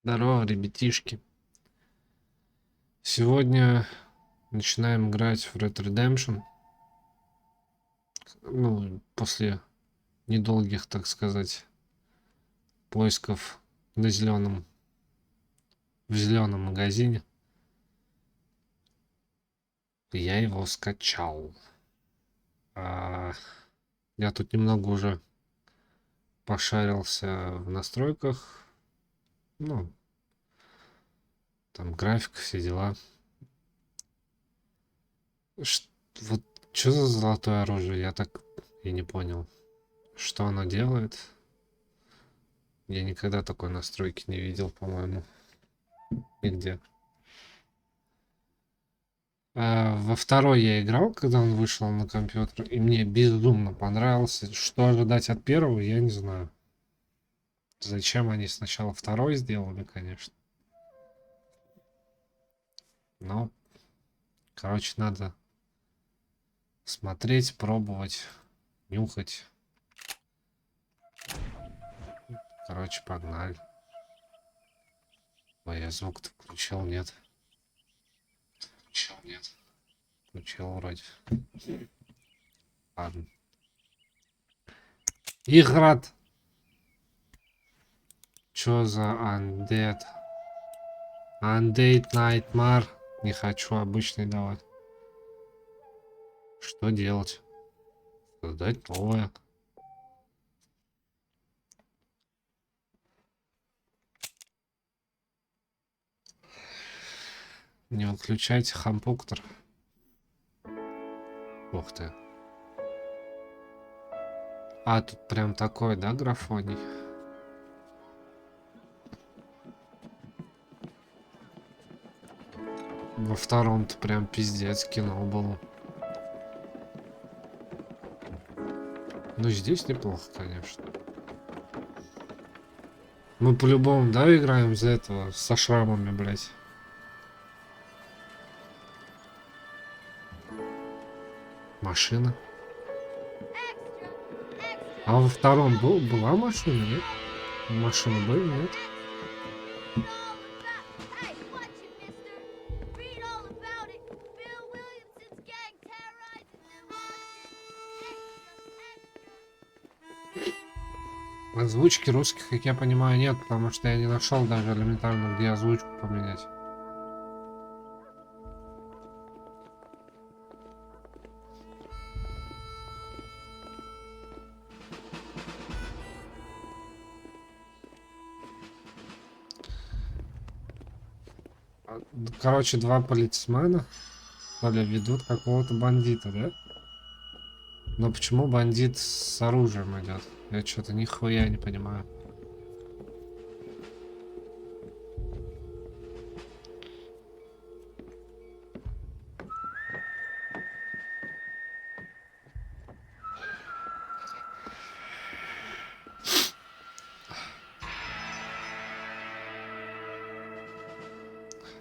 Здорово, ребятишки. Сегодня начинаем играть в Red Redemption. Ну, после недолгих, так сказать, поисков в зеленом магазине. Я его скачал. Я тут немного уже пошарился в настройках. Ну, там графика, все дела. Вот что за золотое оружие? Я так и не понял. Что оно делает? Я никогда такой настройки не видел, по-моему. Нигде. Во второй я играл, когда он вышел на компьютер, и мне безумно понравился. Что ожидать от первого, я не знаю. Зачем они сначала второй сделали, конечно. Но, короче, надо смотреть, пробовать, нюхать. Короче, погнали. Ой, я звук-то включил, нет. Включил вроде. Ладно. Играт. Чё за Undead? Undead Nightmare. Не хочу обычный давать. Что делать? Создать новое. Не выключайте хампуктор. Ух ты. Тут прям такой, да, графоний? Во втором-то прям пиздец кино было. Ну, здесь неплохо, конечно. Мы по-любому, да, играем за этого, со шрамами, блять. Машина. А во втором была машина, нет? Машины были, нет? Озвучки русских, как я понимаю, нет, потому что я не нашел даже элементарно, где озвучку поменять. Короче, два полицмена ведут какого-то бандита, да? Но почему бандит с оружием идет? Я что-то нихуя не понимаю.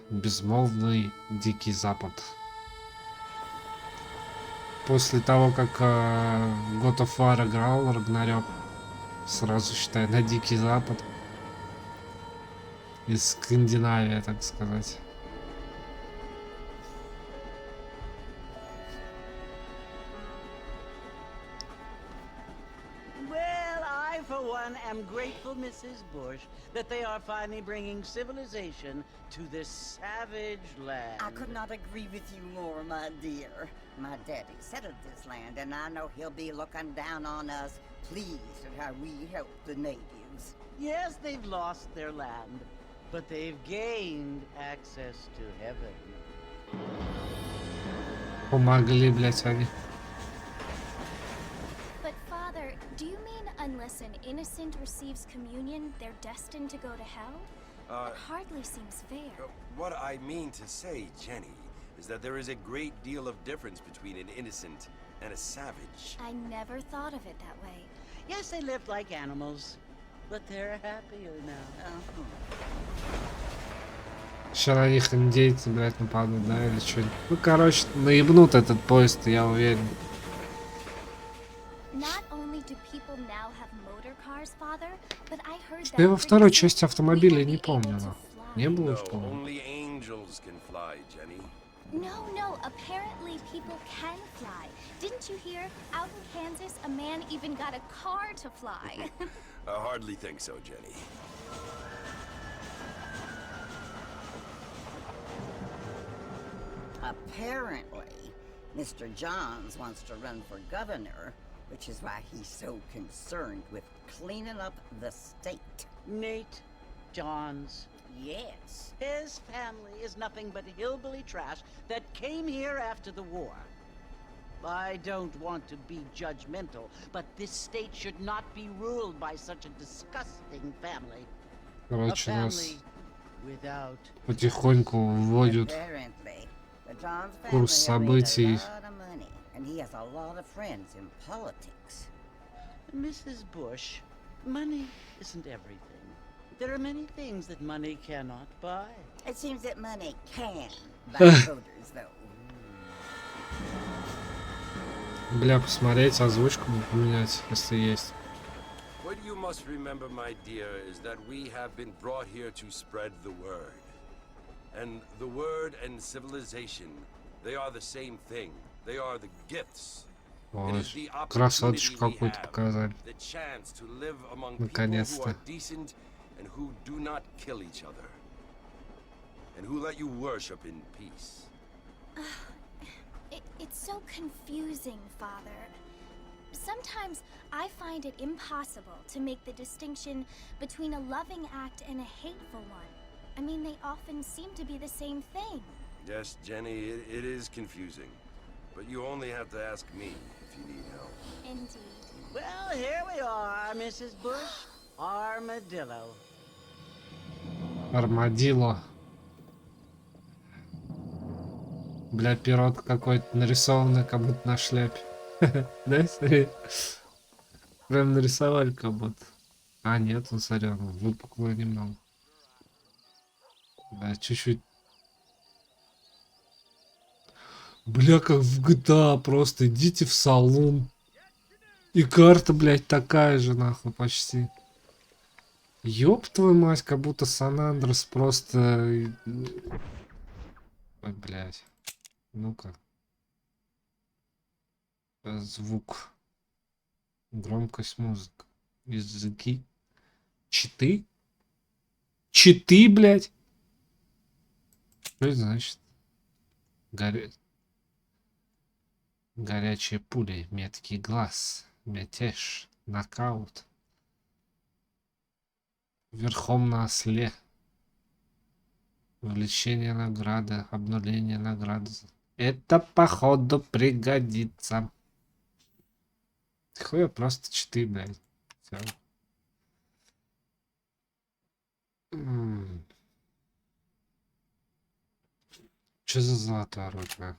Безмолвный Дикий Запад. После того, как God of War играл, Рагнарёк, сразу считай, на Дикий Запад. Из Скандинавии, так сказать. I'm grateful, Mrs. Bush, that they are finally bringing civilization to this savage land. I could not agree with you more, my dear. My daddy settled this land, and I know he'll be looking down on us, pleased at how we help the natives. Yes, they've lost their land, but they've gained access to heaven. Помогли, блять, они. But Father, do you mean unless an innocent receives communion, they're destined to go to hell? That hardly seems fair. What I mean to say, Jenny, is that there is a great deal of difference between an innocent and a savage. I never thought of it that way. Yes, they lived like animals, but they're happier now. Сейчас на них индейцы, блять, нападут, да, или что? Ну, короче, наебнут этот поезд, я уверен. Not only do people now have motor cars, cars, father, but I heard Что я во that второй pretty части soon we автомобиля will не be able помню. to Не fly. было, No, что ли? only angels can fly, Jenny. No, apparently people can fly. Didn't you hear? Out in Kansas, a man even got a car to fly. I hardly think so, Jenny. Apparently, Mr. Johns wants to run for governor, which is why he's so concerned with cleaning up the state. Nate Johns. Yes. His family is nothing but hillbilly trash that came here after the war. I don't want to be judgmental, but this state should not be ruled by such a disgusting family. A Короче, нас family without потихоньку вводят Apparently, the Johns курс family has made событий. a lot of money, and he has a lot of friends in politics. Mrs. Bush. Money isn't everything. There are many things that money cannot buy. It seems that money can buy voters, though. Бля, посмотреть, озвучку поменять, если есть. What you must remember, my dear, is that we have been brought here to spread the word. And the word and civilization, they are the same thing. They are the gifts. It is the Красоточку opportunity we какую-то have, показали. the chance to live among people who Наконец-то. are decent and who do not kill each other. And who let you worship in peace. It's so confusing, Father. Sometimes I find it impossible to make the distinction between a loving act and a hateful one. I mean, they often seem to be the same thing. Yes, Jenny, it is confusing. But you only have to ask me if you need help. Indeed. Well, here we are, Mrs. Bush. Armadillo. Армадило. Бля, пирот какой-то нарисованный, как будто на шляпе. Да, смотри. Прям нарисовали, как будто. А, нет, он, смотри, он выпуклый немного. Да, чуть-чуть. Бля, как в GTA, просто идите в салон. И карта, блядь, такая же, нахуй, почти. Ёб твою мать, как будто Сан-Андрес просто... Ой, блядь. Ну-ка. Звук. Громкость музыки. Языки. Читы? Читы, блядь? Что это значит? Горячие пули, меткий глаз, мятеж, нокаут. Верхом на осле. Увеличение награды, обнуление награды. Это походу пригодится. Хуя просто читы, блядь. Всё. Что за золотое оружие?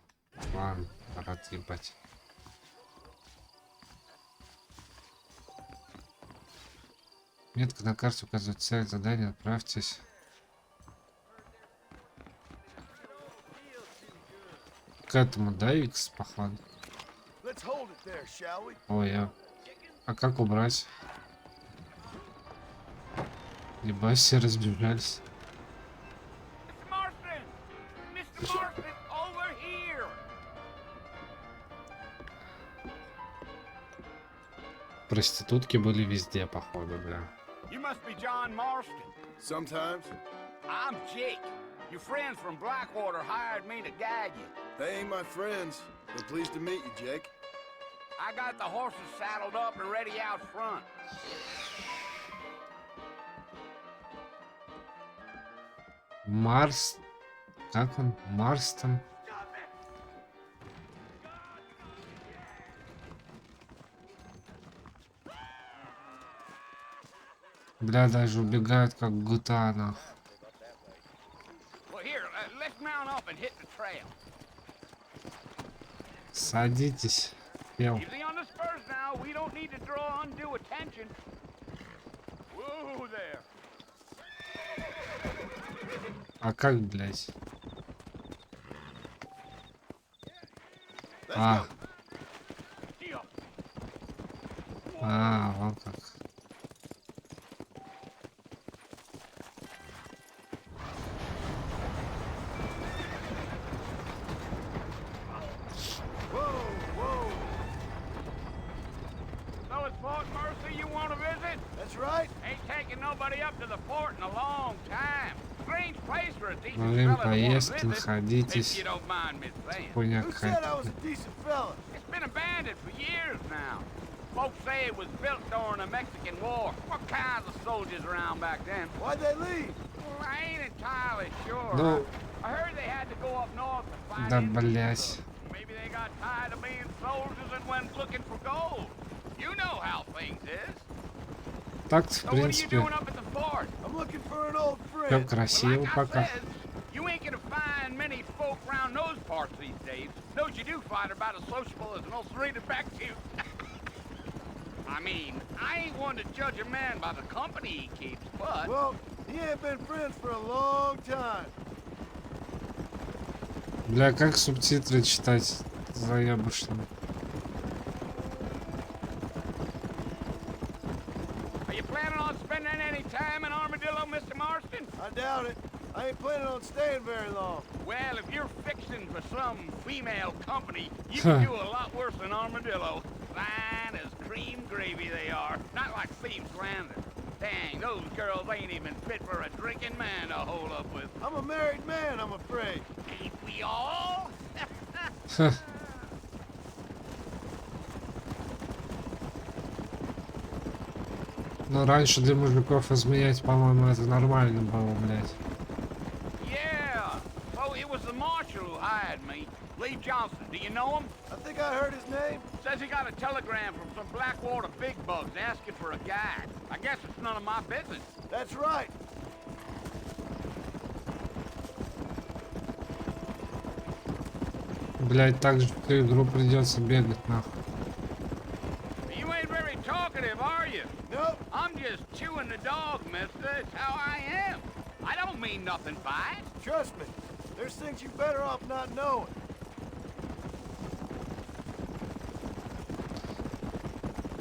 Ладно, рад ебать. Метка на карте указывает цель задания. Отправьтесь. К этому, да, X, походу? Ой, я... А как убрать? Ебать, все разбежались. Проститутки были везде, походу, бля. You must be John Marston. Sometimes. I'm Jake. Your friends from Blackwater hired me to guide you. They ain't my friends, but pleased to meet you, Jake. I got the horses saddled up and ready out front. Марс... Как он? Марстон? Бля, даже убегают как гутана. Well, here, let's mount up and hit the trail. Садитесь. Пел. Easy on the spurs now. We don't need to draw undue attention. Whoa there. А как, блядь? Let's А, go. а, вот как. nobody up to the fort in a long time. Strange place for a decent Во время fella to want to поездки visit, if находитесь. you don't mind me saying. Хуйня Who said I какая-то. was a decent fella? It's been abandoned for years now. Folks say it was built during the Mexican War. What kinds of soldiers around back then? Why'd they leave? Well, I ain't entirely sure. Ну, I heard they had to go up north to fight да Indians, блять. or maybe they got tired of being soldiers and went looking for gold. You know how things is. Так, в So what are you принципе, doing up at the fort? I'm looking for an old все friend. красиво Well, like пока. I said, you ain't gonna find many folk around those parts these days. Those you do find are about as sociable as an ulcerated back tooth. I mean, I ain't one to judge a man by the company he keeps, but... Well, he ain't been friends for a long time. Бля, как субтитры читать? Заебышно. Are you planning on spending any time in Armadillo, Mr. Marston? I doubt it. I ain't planning on staying very long. Well, if you're fixing for some female company, you can do a lot worse than Armadillo. Fine as cream gravy they are. Not like Thieves Landing. Dang, those girls ain't even fit for a drinking man to hold up with. I'm a married man, I'm afraid. Ain't we all? Ну, раньше для мужиков изменять, по-моему, это нормально было, блядь. Yeah. So it was the marshal who hired me. Lee Johnson. Do you know him? I think I heard his name. Says he got a telegram from some Blackwater big bugs asking for a guide. I guess it's none of my business. That's right. Блядь, так же всю игру придется бегать, нахуй. You ain't very talkative, are you? Nope. I'm just chewing the dog, mister. It's how I am. I don't mean nothing by it. Trust me. There's things you better off not knowing.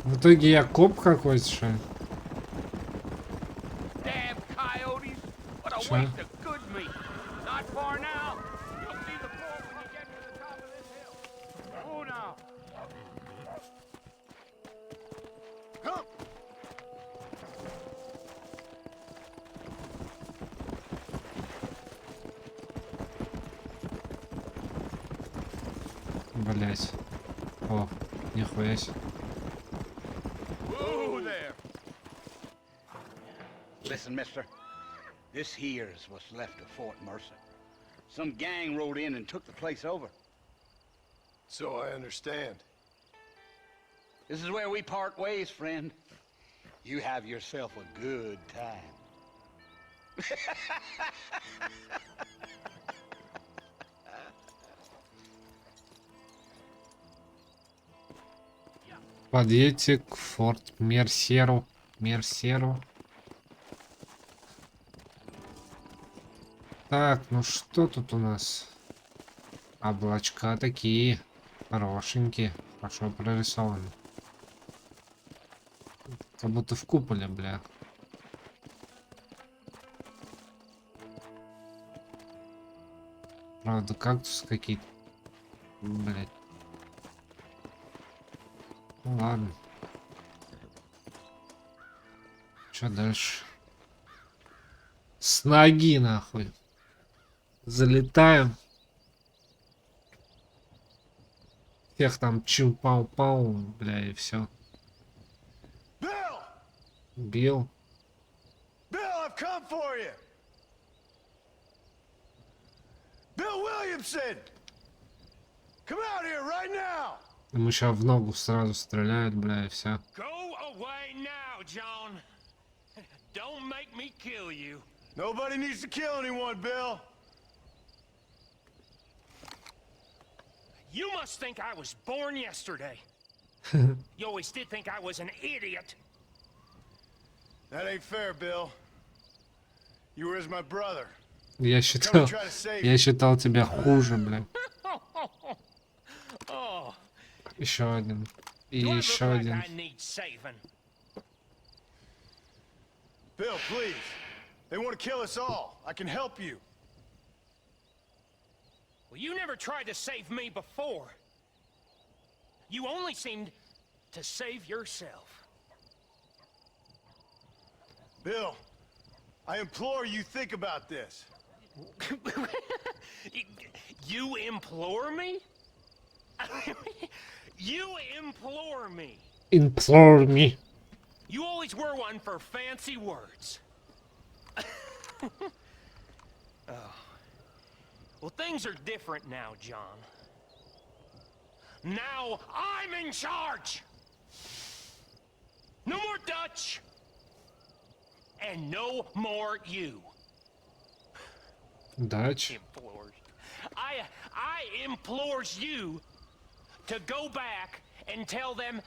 В итоге я коп какой-то, что ли? Damn coyotes. What a Sure. waste of good meat. Not far now. You'll see the fort when you get to the top of this hill. Oh, no. Come. Блять. О, нихуя себе. Whoa there. Listen, mister. This here's what's left of Fort Mercer. Some gang rode in and took the place over. So I understand. This is where we part ways, friend. You have yourself a good time. Подъедьте к форт Мерсеру. Мерсеру. Так, ну что тут у нас? Облачка такие хорошенькие. Хорошо прорисованы. Как будто в куполе, бля. Правда, кактус какие-то. Блять. Ну ладно. Что дальше? С ноги, нахуй. Залетаем. Всех там чил-пау-пау, бля, и все. Bill! Бил. Bill, I've come for you! Bill Williamson! Come out here right now! Ему сейчас в ногу сразу стреляют, бля, и все. Go away now, John. Don't make me kill you. Nobody needs to kill anyone, Bill. You must think I was born yesterday. You always did think I was an idiot. That ain't fair, Bill. You were as my brother. Я считал тебя хуже, бля. Oh, Еще один. И do I look еще like один. I need saving? Bill, please. They want to kill us all. I can help you. Well, you never tried to save me before. You only seemed to save yourself. Bill, I implore you, think about this. You implore me? You implore me. Implore me. You always were one for fancy words. Oh. Well, things are different now, John. Now I'm in charge. No more Dutch. And no more you. Dutch. Implores. I implores you to go back and tell them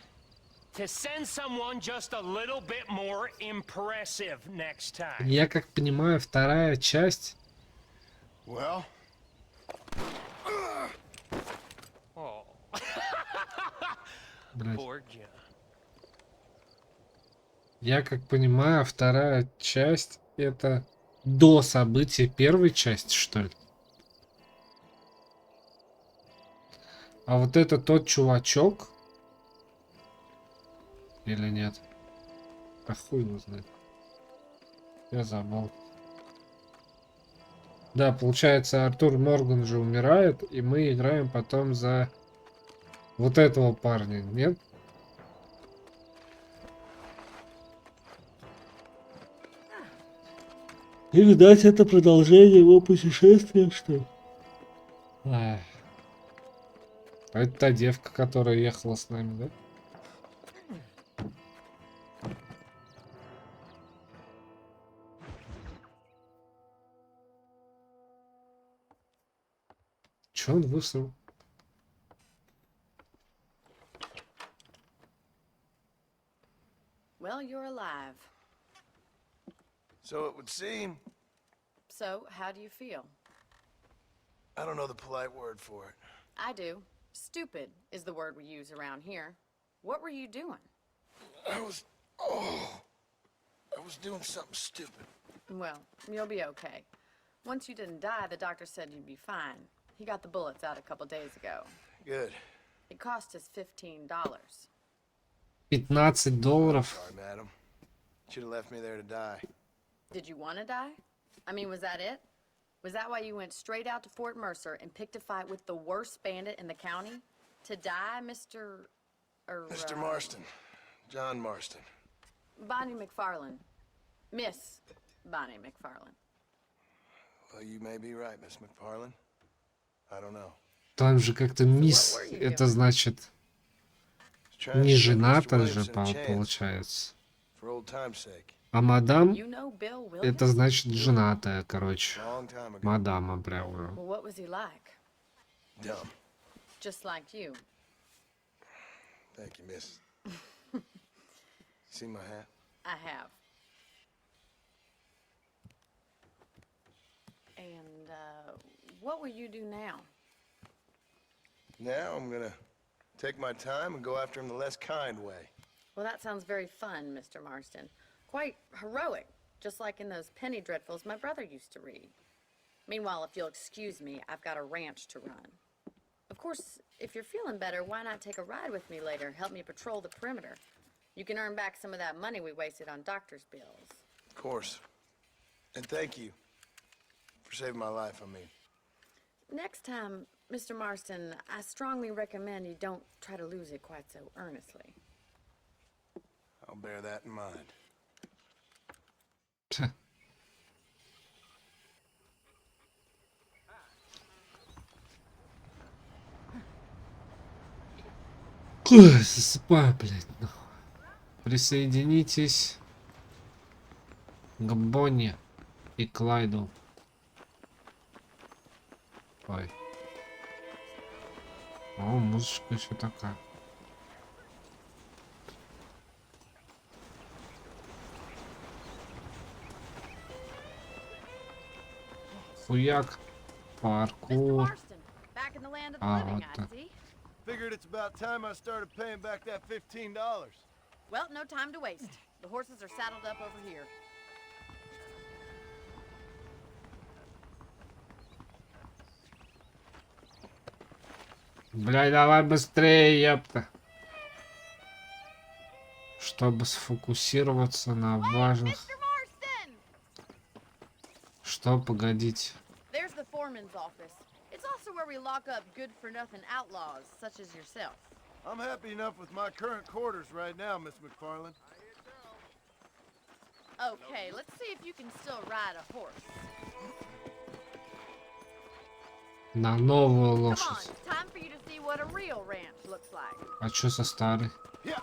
to send someone just a little bit more impressive next time. Я как понимаю, вторая часть. Well, Oh. Блядь. Poor John. Я как понимаю, вторая часть это до событий первой части, что ли? А вот это тот чувачок? Или нет? А хуй его знает. Я забыл. Да, получается, Артур Морган же умирает, и мы играем потом за вот этого парня, нет? И, видать, это продолжение его путешествия, что ли? Ах. А это та девка, которая ехала с нами, да? Чё он высрал? Well, you're alive. so it would seem. So, how do you feel? I don't know the polite word for it. I do. Stupid is the word we use around here. What were you doing? I was doing something stupid. Well, you'll be okay. Once you didn't die, the doctor said you'd be fine. He got the bullets out a couple days ago. Good. It cost us $15. $15. Sorry, madam. Should have left me there to die. Did you want to die? I mean, was that it? Was that why you went straight out to Fort Mercer and picked a fight with the worst bandit in the county? To die, Mr. Mr. Marston. John Marston. Bonnie McFarland. Miss Bonnie McFarland. Well, you may be right, Miss McFarland. I don't know. Там же как-то мисс, это значит не жената же, получается. For old time's sake. А мадам, You know Bill Williams? это значит женатая, короче. Long time ago. Мадама прям. Well, what was he like? Dumb. Just like you. Thank you, miss. See my hat? I have. And, what will you do now? Now I'm gonna take my time and go after him the less kind way. Well, that sounds very fun, Mr. Marston. Quite heroic, just like in those penny dreadfuls my brother used to read. Meanwhile, if you'll excuse me, I've got a ranch to run. Of course, if you're feeling better, why not take a ride with me later? Help me patrol the perimeter. You can earn back some of that money we wasted on doctor's bills. Of course. And thank you for saving my life, I mean. Next time, Mr. Marston, I strongly recommend you don't try to lose it quite so earnestly. I'll bear that in mind. Ой, засыпаю, блядь, нахуй. Присоединитесь к Бонни и Клайду. Ой. О, музычка еще такая. Хуяк. Паркур. Back in the land of the Ah, living, what I the- see. Figured it's about time I started paying back that $15. Well, no time to waste. The horses are saddled up over here. Бля, давай быстрее, ёпта. Чтобы сфокусироваться на важных... Mr. Marston! Что, погодите? There's the foreman's office. It's also where we lock up good-for-nothing outlaws, such as yourself. I'm happy enough with my current quarters right now, Miss McFarland. Okay, let's see if you can still ride a horse. На новую Come on, лошадь. it's time for you to see what a real ranch looks like. А чё со старой? Yeah.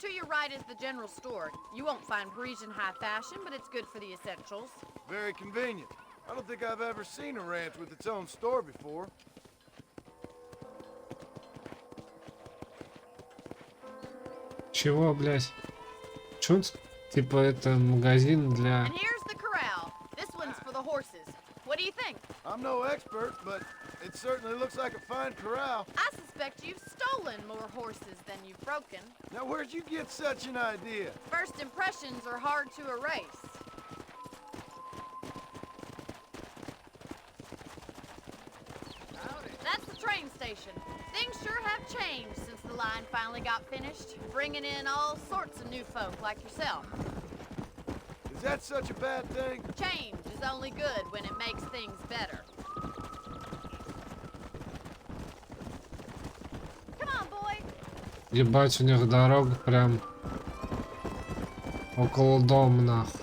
To your right is the general store. You won't find Parisian high fashion, but it's good for the essentials. Very convenient. I don't think I've ever seen a ranch with its own store before. Чего, блядь? Чё он типа это магазин для... And here's the corral. This one's for the horses. What do you think? I'm no expert, but it certainly looks like a fine corral. I suspect you've stolen more horses than you've broken. Now, where'd you get such an idea? First impressions are hard to erase. That's the train station. Things sure have changed since the line finally got finished, bringing in all sorts of new folk like yourself. Is that such a bad thing? Change is only good when it makes things better. Come on, boy. Ебать, у них дорога прям около дома, нахуй.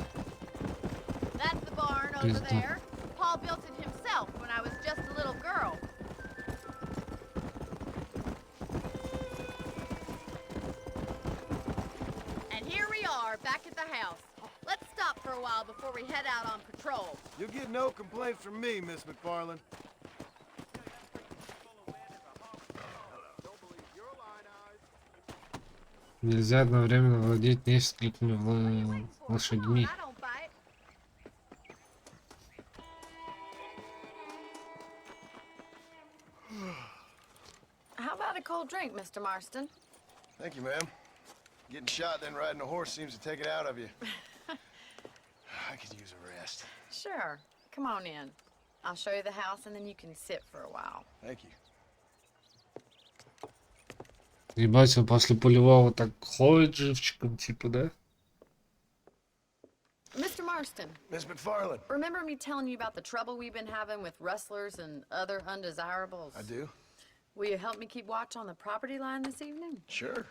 That's the barn over Пизда. there. Paul built it himself when I was just a little girl. And here we are, back at the house. Let's stop for a while before we head out on patrol. You'll get no complaints from me, Miss McFarland. Нельзя одновременно владеть несколькими лошадьми. I don't bite. How about a cold drink, Mr. Marston? Thank you, ma'am. Getting shot then riding a horse seems to take it out of you. I could use a rest. Sure. Come on in. I'll show you the house and then you can sit for a while. Thank you. Ебать, он после полевого так ходит живчиком, типа, да? Mr. Marston, Miss McFarland. remember me telling you about the trouble we've been having with rustlers and other undesirables? I do? Will you help me keep watch on the property line this evening? Sure.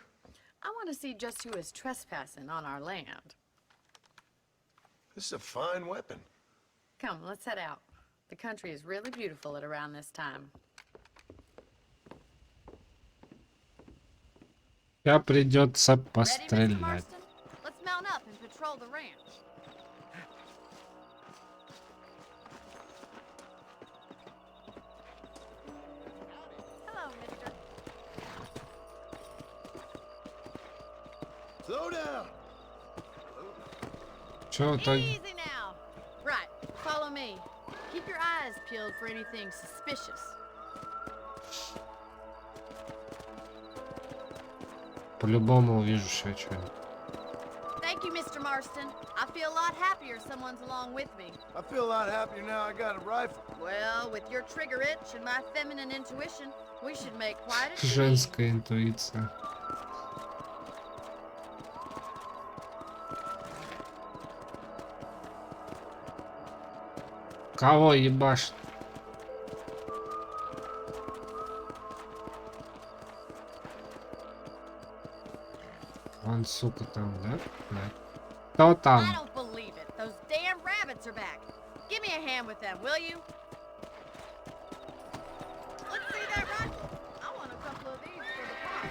I want to see just who is trespassing on our land. This is a fine weapon. Come, let's head out. The country is really beautiful at around this time. Я придется Ready, Mr. пострелять. Marston? Let's mount up and patrol the ranch. Hello, mister. Slow down. Чё так? Easy now. Right, follow me. Keep your eyes peeled for anything suspicious. По-любому увижу еще что-нибудь. Thank you, Mr. Marston. I feel a lot happier someone's along with me. I feel a lot happier now I got a rifle. Well, with your trigger itch and my feminine intuition, we should make quite a team. Женская интуиция. Кого ебашь? Вон, сука, там, да? Да. Кто I там? don't believe it. Those damn rabbits are back. Give me a hand with them, will you? Let's see that rifle. I want a couple of these for the park.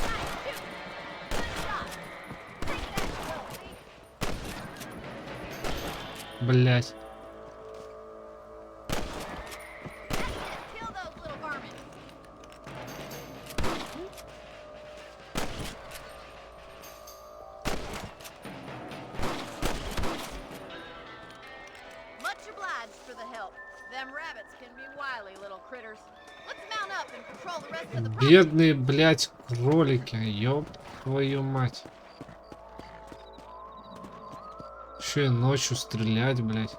Nice shooting. Good shot. Take that, Willie. Блять. Kill those little vermin. Much obliged for the help. Them rabbits can be wily little critters. Let's mount down up and patrol the rest of the property. Бедные, блядь, кролики. Ёб твою мать. Еще и ночью стрелять, блядь.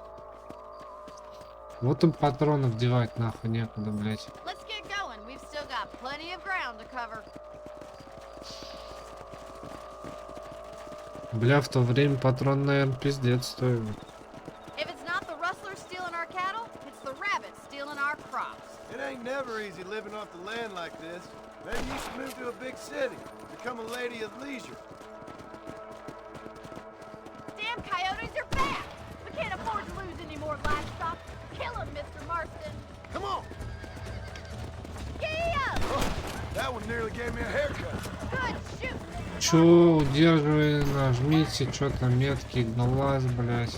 Вот им патронов девать нахуй некуда, блядь. Let's get going. We've still got plenty of ground to cover. Бля, в то время патрон, наверное, пиздец стоил. If it's not the rustlers stealing our cattle, it's the rabbits stealing our crops. It ain't never easy living off the land like this. Maybe you should move to a big city. Become a lady of leisure. Damn coyotes are back! We can't afford to lose any more livestock. Kill them, Mr. Marston. Come on! Giddy up! That one nearly gave me a haircut. Good shoot! Чё, удерживай, нажмите, что-то меткий глаз, блядь.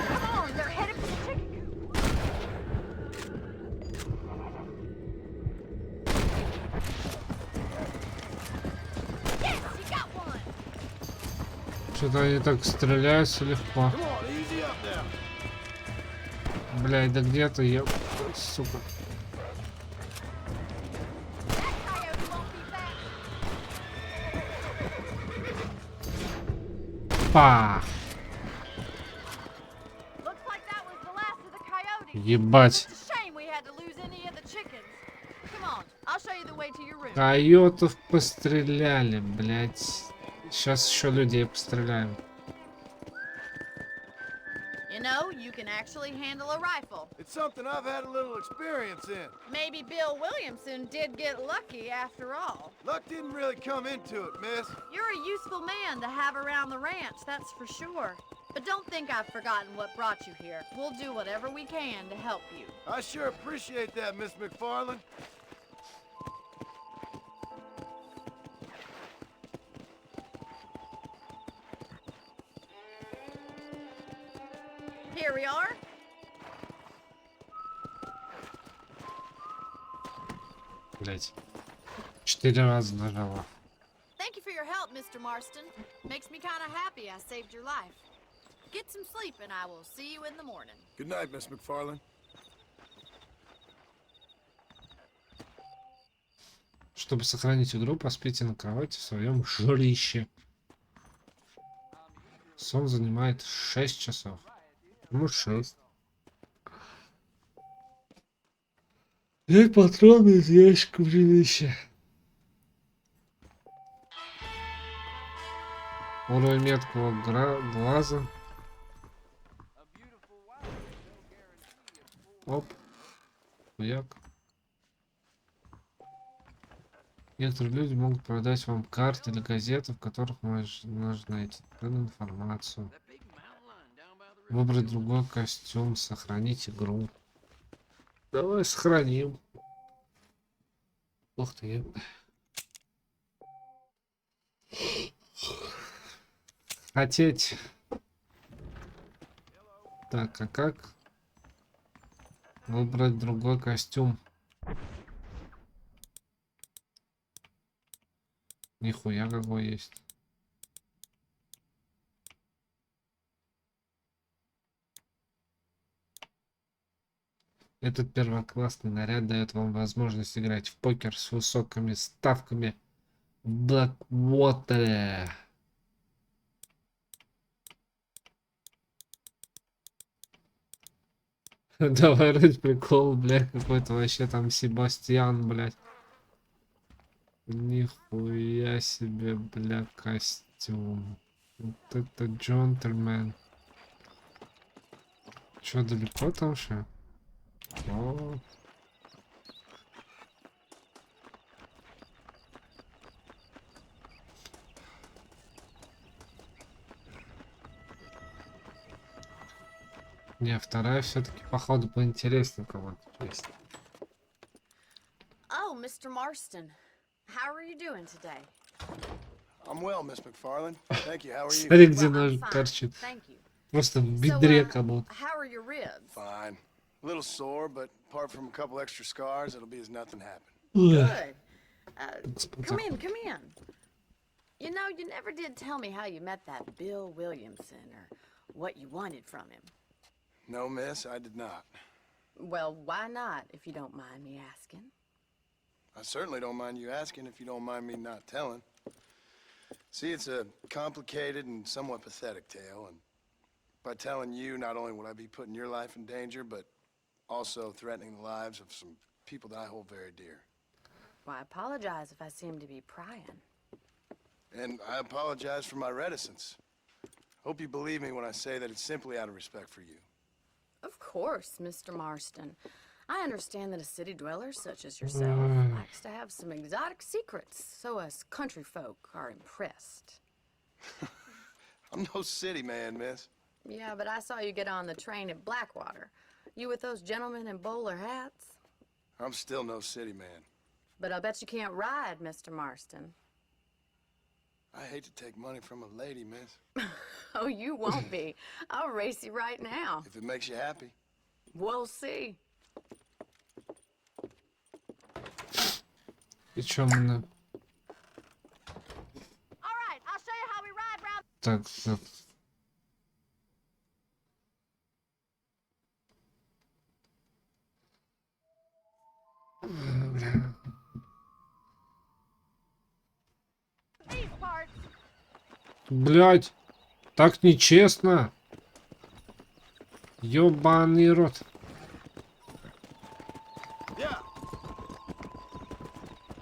Come on, they're headed for the chicken coop. Yes, you got one! Что-то они так стреляются легко. Come on, easy up now. Блядь, да где-то я... Сука. That coyote won't be back. Па! Looks like that was the last of the coyotes. Ебать. It's a shame we had to lose any of the chickens. Come on, I'll show you the way to your room. Койотов постреляли, блядь. Сейчас еще людей постреляем. You know, you can actually handle a rifle. It's something I've had a little experience in. Maybe Bill Williamson did get lucky after all. Luck didn't really come into it, miss. You're a useful man to have around the ranch, that's for sure. But don't think I've forgotten what brought you here. We'll do whatever we can to help you. I sure appreciate that, Miss McFarland. Here we are. Блядь. 4 раза нажала. Thank you for your help, Mr. Marston. Makes me kind of happy I saved your life. Get some sleep and I will see you in the morning. Good night, Miss McFarland. Чтобы сохранить игру, поспите на кровати в своем жилище. Сон занимает 6 часов. Ну, 6. И патроны из ящика в жилище. Уровень меткого глаза. Оп. Хуяк. Некоторые люди могут продать вам карты или газеты, в которых можно найти информацию. Выбрать другой костюм, сохранить игру. Давай сохраним. Ух ты. Хотеть. Так, а как выбрать другой костюм? Нихуя какой есть. Этот первоклассный наряд дает вам возможность играть в покер с высокими ставками в Блэквотере. Давай рыть прикол, блядь, какой-то вообще там Себастьян, блядь. Нихуя себе, бля, костюм. Вот это джентльмен. Чё, далеко там еще? О. Не, вторая все-таки походу поинтереснее кого-то есть. Oh, Mr. Marston. How are you doing today? I'm well, Miss McFarland. Thank you. How are you? Смотри, где Well, нож I'm fine, торчит. thank you. Просто в So, бедре кому-то. how are your ribs? Fine. A little sore, but apart from a couple extra scars, it'll be as nothing happened. Good. Господа. Come in, come in. You know, you never did tell me how you met that Bill Williamson or what you wanted from him. No, miss, I did not. Well, why not, if you don't mind me asking? I certainly don't mind you asking if you don't mind me not telling. See, it's a complicated and somewhat pathetic tale, and by telling you, not only would I be putting your life in danger, but also threatening the lives of some people that I hold very dear. Well, I apologize if I seem to be prying. And I apologize for my reticence. Hope you believe me when I say that it's simply out of respect for you. Of course, Mr. Marston. I understand that a city dweller such as yourself likes to have some exotic secrets, so us country folk are impressed. I'm no city man, miss. Yeah, but I saw you get on the train at Blackwater. You with those gentlemen in bowler hats? I'm still no city man. But I bet you can't ride, Mr. Marston. I hate to take money from a lady, miss. Oh, you won't be. I'll race you right now. If it makes you happy. We'll see. И чё мы на... All right, I'll show you how we ride round. Так, так. Бля. These parts. Блядь, так нечестно. Ёбаный рот.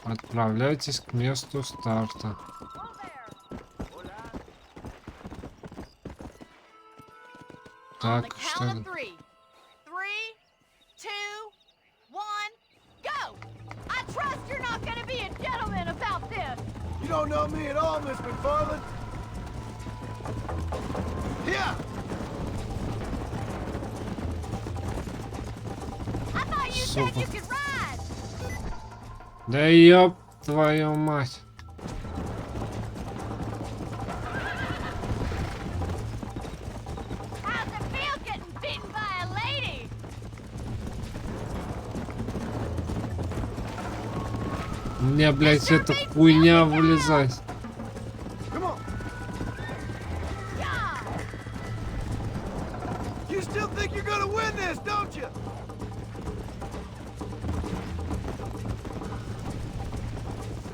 Отправляйтесь к месту старта. Так, что... On the count of three. 3, 2, 1, go! I trust you're not gonna be a gentleman about this. You don't know me at all, Miss McFarland. Yeah! I thought you said you could ride. Да ёб твою мать. How's it feel getting beaten by a lady? Мне, блядь, эта хуйня вылезает. Come on! Yeah. You still think you're gonna win this, don't you?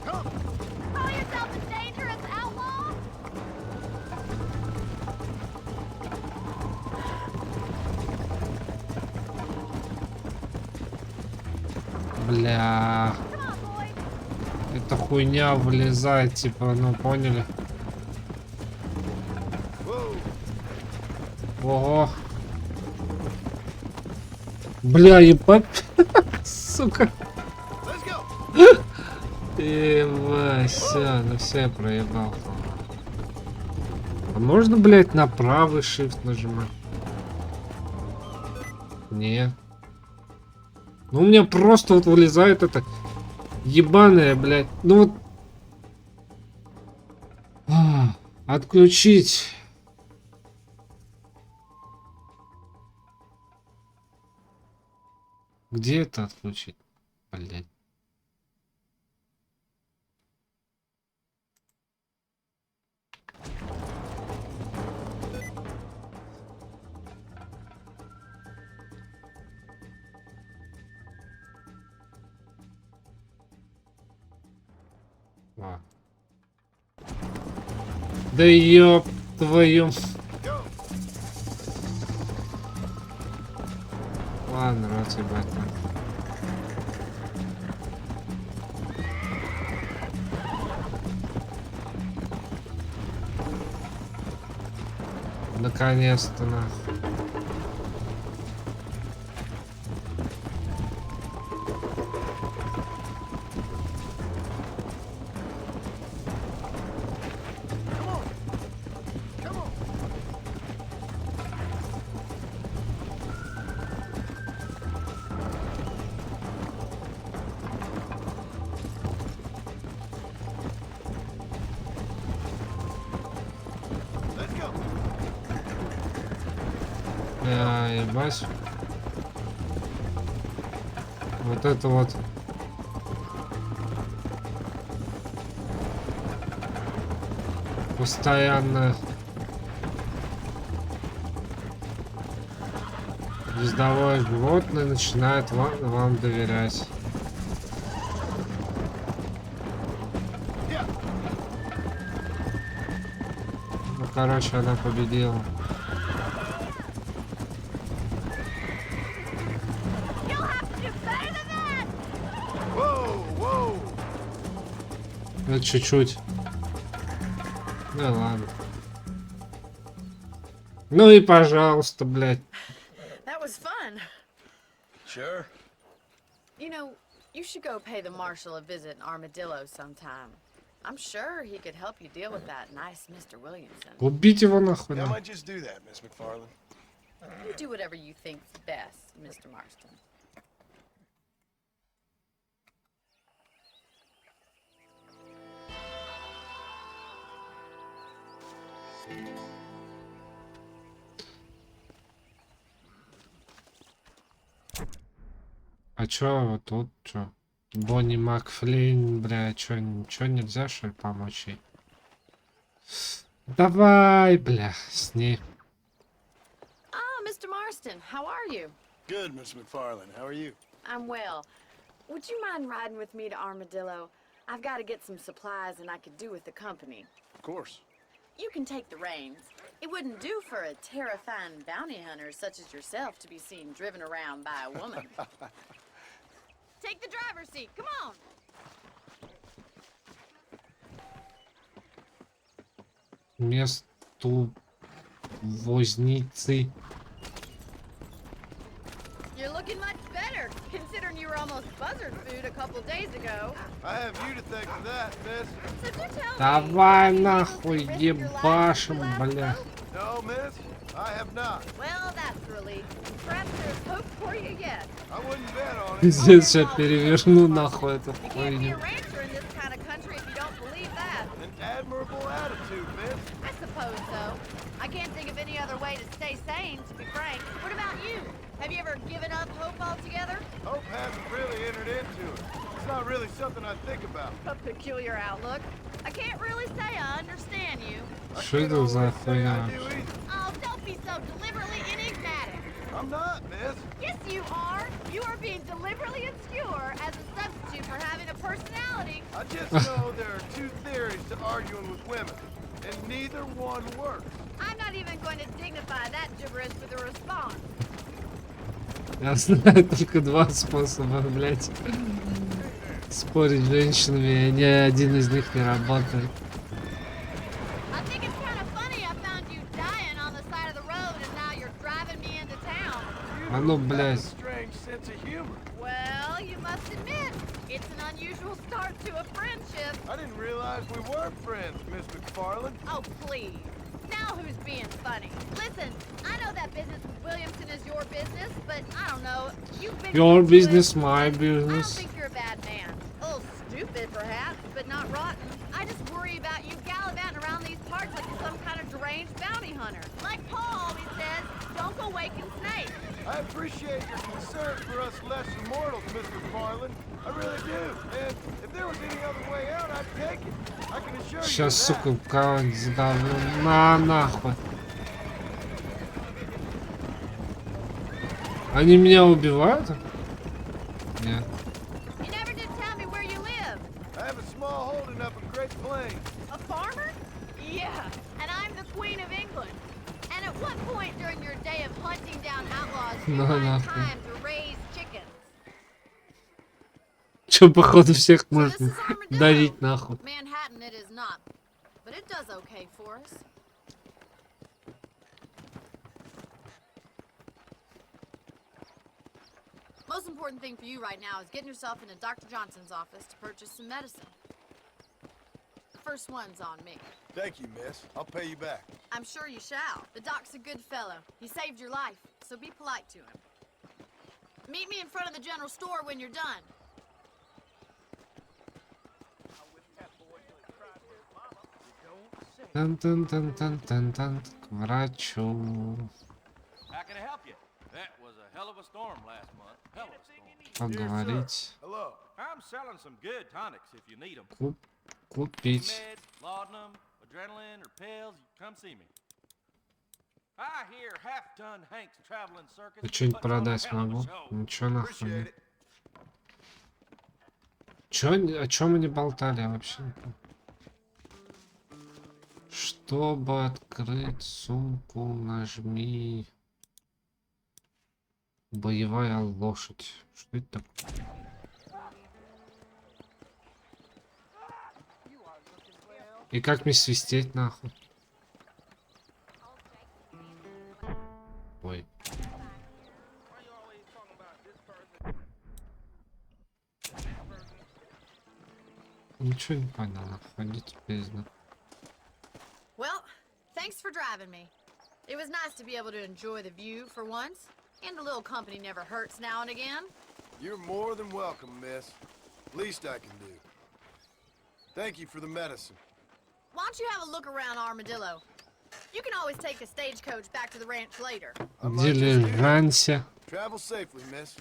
Come! Call yourself a dangerous outlaw? Бля. Come on, boy. Эта хуйня вылезает, типа, ну поняли? Whoa! Ого. Бля, ебать. Сука. Let's go! Ебать, все, ну все, я проебал. А можно, блядь, на правый shift нажимать? Нет. Ну у меня просто вот вылезает это ебаное, блядь. Ну вот. Отключить. Где это отключить? Блядь. А. Да ёб твою. Ладно, раз ебать. Наконец-то нахуй. Let's go! Ебать. Вот это вот. Постоянно ездовое животное начинает вам доверять. Ну, короче, она победила. Это чуть-чуть. Ну ладно. Ну и пожалуйста, блядь. That was fun. Sure. You know, you should go pay the marshal a visit in Armadillo sometime. I'm sure he could help you deal with that nice Mr. Williamson. Убить его нахуй. Yeah, I Да. might just do that, Miss McFarland. You do whatever you think's best, Mr. Marston. А чё вот тут, чё? Бонни Макфлейн, бля, чё нельзя, что ли, помочь ей? Давай, бля, с ней. Ah, Mr. Marston, how are you? Good, Miss McFarland. How are you? I'm well. Would you mind riding with me to Armadillo? I've got to get some supplies and I could do with the company. Of course. You can take the reins. It wouldn't do for a terrifying bounty hunter such as yourself to be seen driven around by a woman. Take the driver's seat. Come on. Месту возницы. You're looking much better, considering you were almost buzzard food a couple days ago. I have you to thank for that, Miss. So do tell Давай me, нахуй, have you lived your life since ебашим, you last бля. spoke? No, Miss, I have not. Well, that's a relief. Perhaps there's hope for you yet. I wouldn't bet on it. Пиздец, сейчас переверну нахуй эту You can't be a хуйню. rancher in this kind of country if you don't believe that. An admirable attitude, Miss. I suppose so. I can't think of any other way to stay sane, to be frank. What about you? Have you ever given up hope altogether? Hope hasn't really entered into it. It's not really something I think about. A peculiar outlook. I can't really say I understand you. I Что can't это за always say I хуйня? do either. Oh, don't be so deliberately enigmatic. I'm not, Miss. Yes, you are. You are being deliberately obscure as a substitute for having a personality. I just know there are two theories to arguing with women, and neither one works. I'm not even going to dignify that gibberish with a response. Я знаю только два способа, блядь. Спорить с женщинами, и ни один из них не работает. I think it's kind of funny I found you dying on the side of the road and now you're driving me into town. А ну, Have a блядь. strange sense of humor. Well, you must admit, it's an unusual start to a friendship. I didn't realize we were friends, Miss McFarland. Oh, please. Now who's being funny? Listen, I know that business with Williamson is your business, but I don't know. You've been Your into business, it, my and I don't business. think you're a bad man. A little stupid, perhaps, but not rotten. I just worry about you gallivanting around these parts like you're some kind of deranged bounty hunter. Like Paul always says, don't go waking snakes. I appreciate your concern for us lesser mortals, Miss McFarland. I really do. And if there was any other way out, I'd take it. I can assure you Сейчас, of сука, that. кого-нибудь задавлю. На нахуй. Они меня убивают? Нет. You never did tell me where you live. I have a small holding up in Great Plains. A farmer? Yeah, and I'm the Queen of England. And at what point during your day of hunting down outlaws do you No, find nothing. time to raise chickens? Че, походу, всех So this можно is Armadillo. давить нахуй. Manhattan it is not, but it does okay for us. Most important thing for you right now is getting yourself into Dr. Johnson's office to purchase some medicine. The first one's on me. Thank you, Miss. I'll pay you back. I'm sure you shall. The doc's a good fellow. He saved your life, so be polite to him. Meet me in front of the general store when you're done. Тан-тан-тан-тан-тан-тан. К врачу. How can I help you? That was a hell of a storm last month. Hell of a storm. Поговорить. Hello. I'm selling some good tonics if you need them. Купить. Med, laudanum, adrenaline or pills, come see me. I hear half-ton Hank's traveling circus. Я что-нибудь puts on a продать hell of a могу? show. Ничего нахуй Appreciate нет. it. О чем мы не болтали вообще? Чтобы открыть сумку, нажми боевая лошадь. Что это такое? И как мне свистеть нахуй? Ой. Ничего не понял, нахуй, идите пизда. Well, thanks for driving me. It was nice to be able to enjoy the view for once, and a little company never hurts now and again. You're more than welcome, miss. Least I can do. Thank you for the medicine. Why don't you have a look around Armadillo? You can always take a stagecoach back to the ranch later. I might just do that. Дилижансе. Travel safely, miss.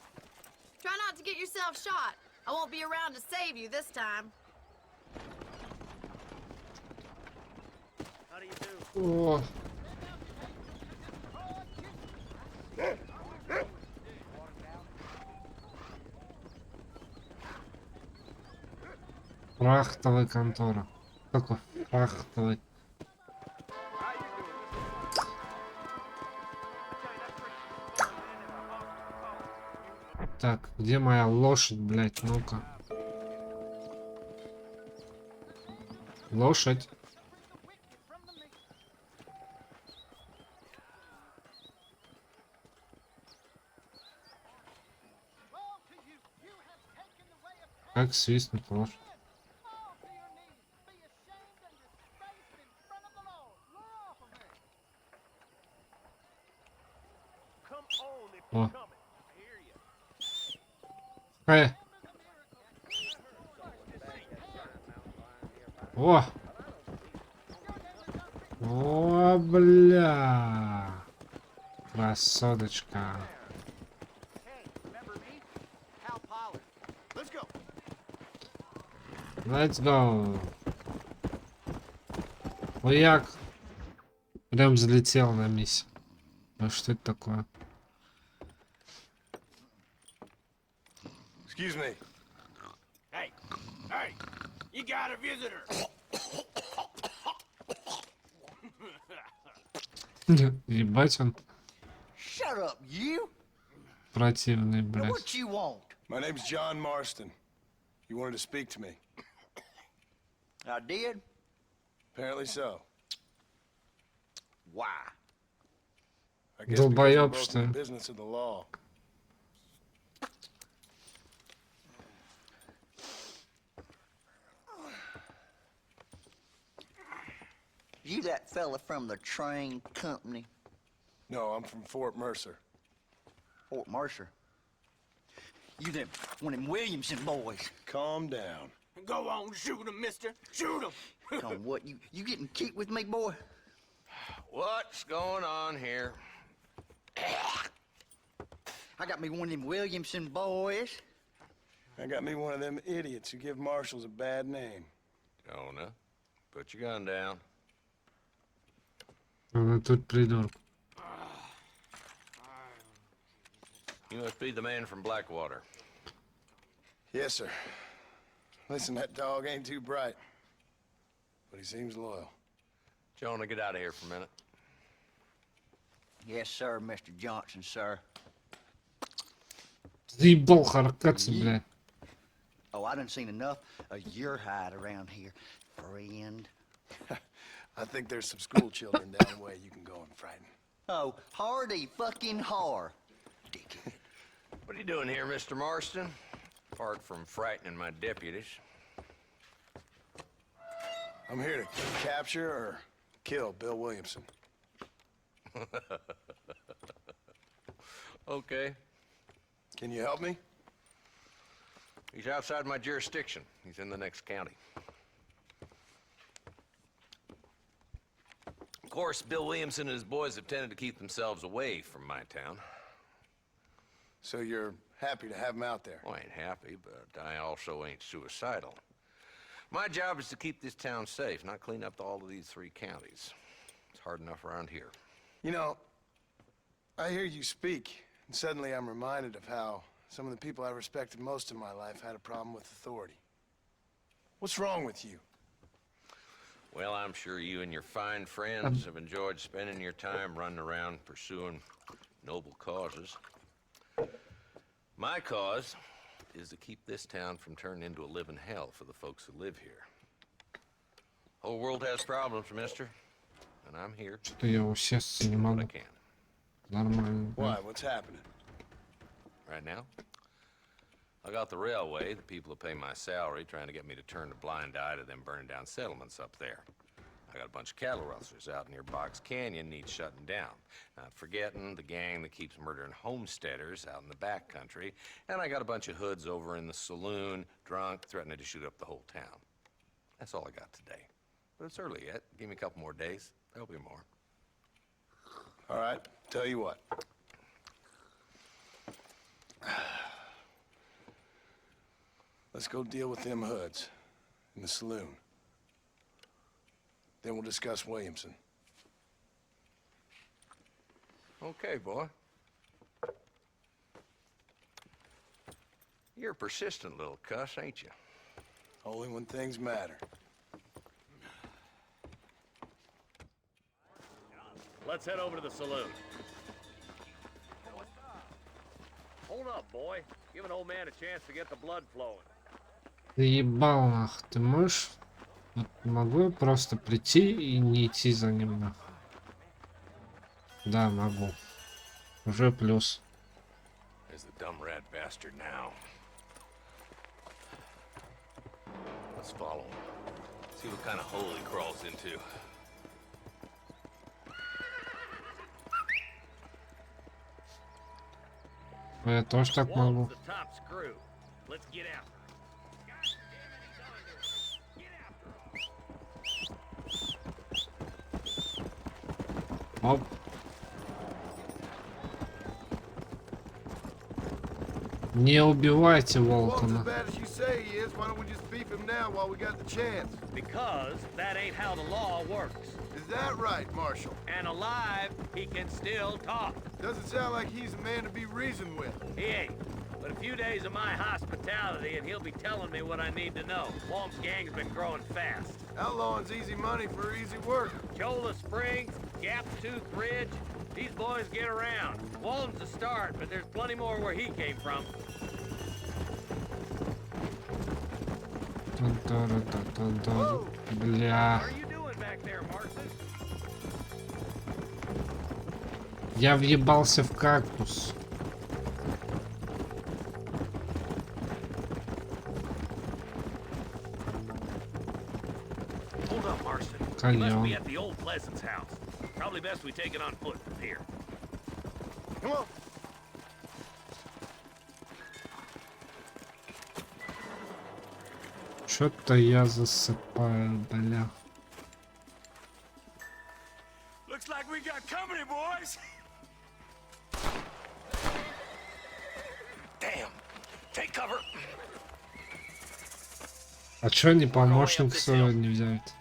Try not to get yourself shot. I won't be around to save you this time. О. Фрахтовая контора. Какой фрахтовый? Так, где моя лошадь, блядь, ну-ка. Лошадь. Как свистнуть лошадь? О. О! О, бля! Красоточка. Let's go. Хуяк. Прям залетел на миссию. А что это такое? Excuse me. Hey, hey, you got a visitor. Ебать он Shut up, you! противный, Now, блядь. what you want? My name's John Marston. You wanted to speak to me. I did? Apparently so. Why? I guess because Долбоёб, we're both что in ли? the business of the law. You that fella from the train company, No, I'm from Fort Mercer. Fort Mercer? You them one of them Williamson boys? Calm down. Go on, shoot him, mister. Shoot him. Come what? You getting kicked with me, boy? What's going on here? I got me one of them Williamson boys. I got me one of them idiots who give marshals a bad name. Jonah, put your gun down. Она тут придурок. You must be the man from Blackwater. Yes, sir. Listen, that dog ain't too bright, but he seems loyal. Jonah, get out of here for a minute. Yes, sir, Mr. Johnson, sir. Заебал харкаться, блядь. Oh, I done seen enough of your hide around here, friend. I think there's some school children down the way you can go and frighten. Oh, hardy fucking har. Dickhead. What are you doing here, Mr. Marston? Apart from frightening my deputies. I'm here to capture or kill Bill Williamson. Okay. Can you help me? He's outside my jurisdiction. He's in the next county. Of course, Bill Williamson and his boys have tended to keep themselves away from my town. So you're happy to have him out there? Well, I ain't happy, but I also ain't suicidal. My job is to keep this town safe, not clean up all of these 3 counties. It's hard enough around here. You know, I hear you speak, and suddenly I'm reminded of how some of the people I respected most in my life had a problem with authority. What's wrong with you? Well, I'm sure you and your fine friends have enjoyed spending your time running around pursuing noble causes. My cause is to keep this town from turning into a living hell for the folks who live here. Whole world has problems, mister, and I'm here Что я усесться не what I могу. can. Нормально. Why? What's happening? Right now, I got the railway, the people who pay my salary, trying to get me to turn a blind eye to them burning down settlements up there. I got a bunch of cattle rustlers out near Box Canyon needs shutting down. Not forgetting the gang that keeps murdering homesteaders out in the back country. And I got a bunch of hoods over in the saloon, drunk, threatening to shoot up the whole town. That's all I got today. But it's early yet. Give me a couple more days. There'll be more. All right, tell you what. Let's go deal with them hoods in the saloon. Then we'll discuss Williamson. Okay, boy. You're a persistent little cuss, ain't you? Only when things matter. Let's head over to the saloon. Hold up, boy. Give an old man a chance to get the blood flowing. Заебал нах. Ты можешь... Вот могу я просто прийти и не идти за ним нах? Да, могу. Уже плюс. There's the dumb rat bastard now. Let's follow him. See what kind of hole he crawls into. Я тоже так могу. Walton's the top screw. Let's get after him. Оп. Не убивайте Волтона. Because that ain't how the law works. Is that right, Marshal? And alive, he can still talk. Doesn't sound like he's a man to be reasoned with. He ain't. But a few days of my hospitality and he'll be telling me what I need to know. Walton's gang's been growing fast. Outlawing's easy money for easy work. Chola Springs, Gap Tooth Ridge, these boys get around. Walton's the start, but there's plenty more where he came from. Бля. What are you doing back there, Marston? Я въебался в кактус. Hold up, Marston. You must Кальон. be at the old Pleasance house. Probably best we take it on foot from here. Come on. Что-то я засыпаю, бля. Looks like we got company, boys. Damn! Take cover! А чё не помощник своего не взять?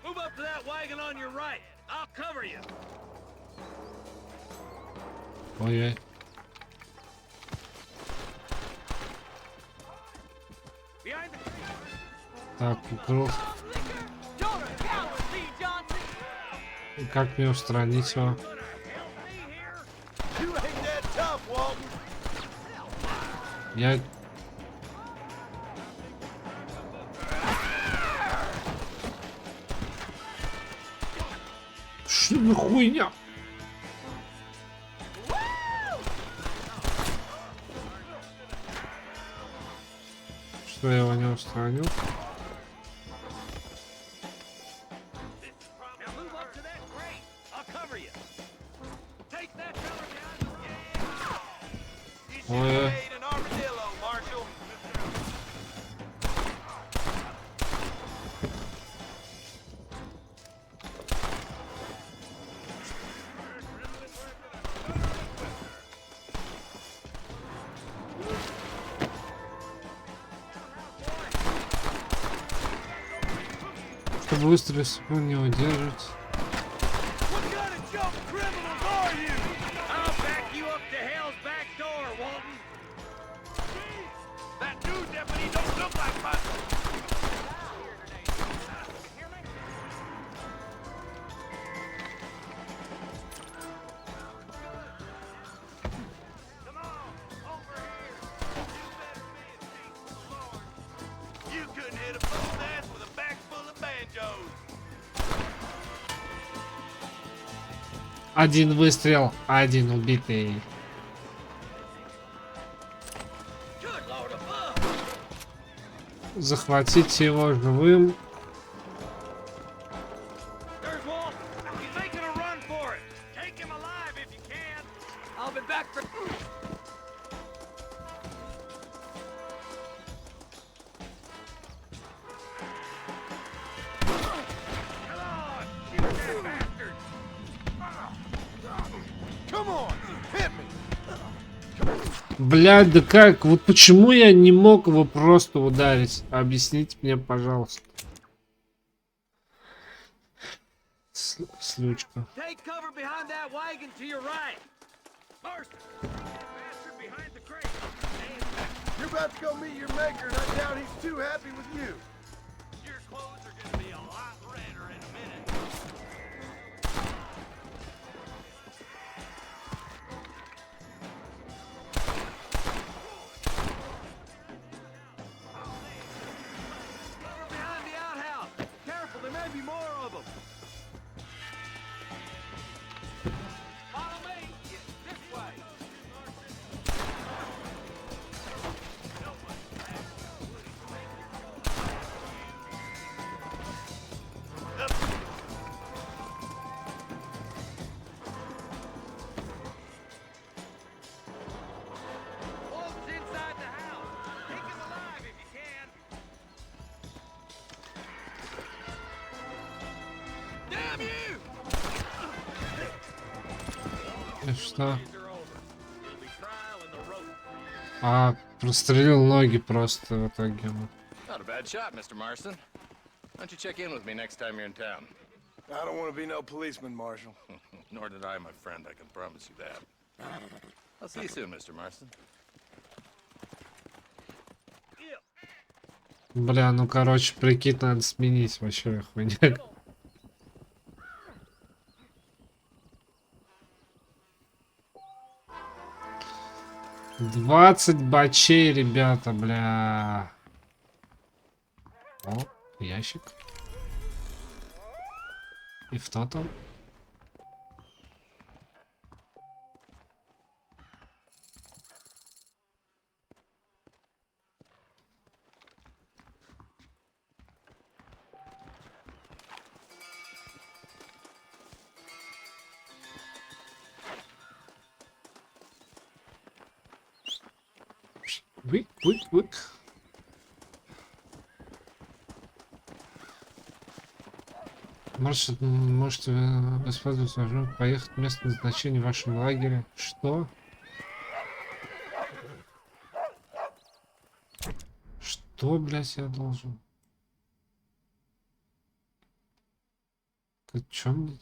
Move up to that wagon on your right. I'll cover you. Ой-ой. Behind the Так, укрыл. И как мне устранить его? You ain't that tough, Walton. Я... Что за хуйня? Что я его не устранил? Now move up to that crate. I'll cover you. Take that fella behind the Ой, an armadillo, Marshal. выстрел секунд не удерживать. Один выстрел, один убитый. Захватите его живым. Блядь, да как? Вот почему я не мог его просто ударить? Объясните мне, пожалуйста. Слючка. You're about to go meet your maker, and I doubt he's too happy with you. Your clothes are gonna be a lot redder in a minute. Cover behind the outhouse. Careful, there may be more of them. Follow me. This way. Wolf's inside the house. Take him alive if you can. Damn you! И что? Days are over. There'll be trial in the road. А, прострелил ноги просто в итоге. Not a bad shot, Mr. Marston. Why don't you check in with me next time you're in town? I don't want to be no policeman, Marshal. Nor did I, my friend. I can promise you that. I'll see you soon, Mr. Marston. Бля, ну короче, прикид надо сменить вообще хуйня. 20 бачей, ребята, бля. О, ящик. И что там? Вык. Можете воспользоваться возможностью поехать в место назначения в вашем лагере. Что? Что, блядь, я должен? О чем?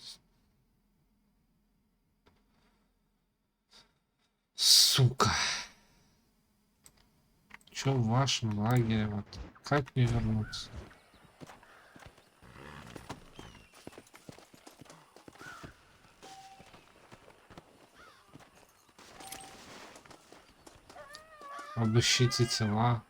Сука. Чё в вашем лагере? Вот как мне вернуться? Обыщите тела.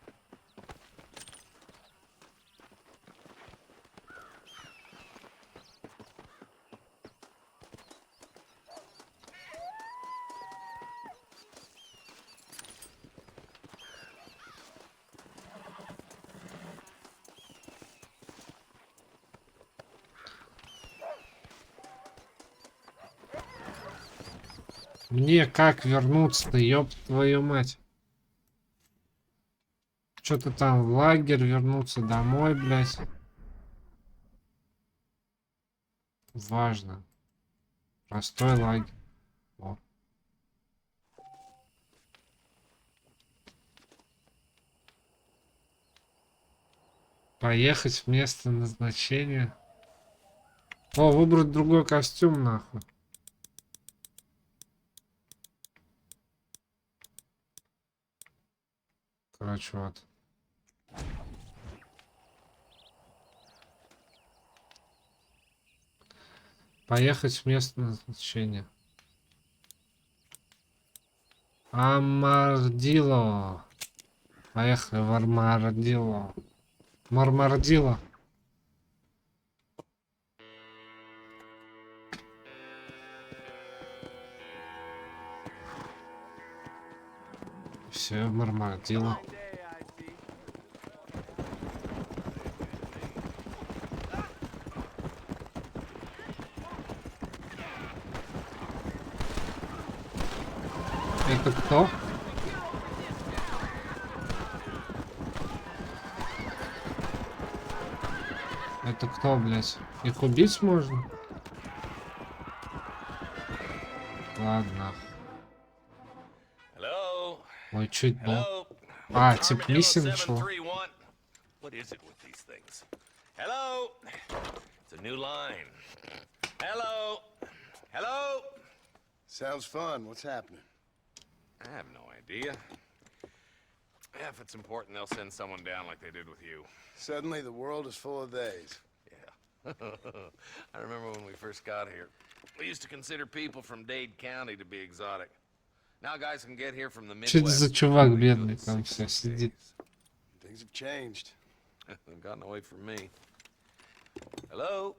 Мне как вернуться-то, ёб твою мать? Что-то там в лагерь, вернуться домой, блядь. Важно. Простой лагерь. О. Поехать в место назначения. О, выбрать другой костюм, нахуй. Короче, вот. Поехать в место назначения. Амардило. Поехали в Армардило. Мармардило. Все, Мармардило. Это кто? Это кто, блядь? Их убить можно? Ладно. Ой, чуть был. А, тип миссии начала. What is it with these things? Hello? It's a new line. Hello? Hello? Sounds fun. What's happening? I have no idea. Yeah, if it's important, they'll send someone down like they did with you. Suddenly, the world is full of theys. Yeah. I remember when we first got here. We used to consider people from Dade County to be exotic. Now guys can get here from the Midwest. Что это за чувак бедный там все сидит? Things have changed. They've gotten away from me. Hello?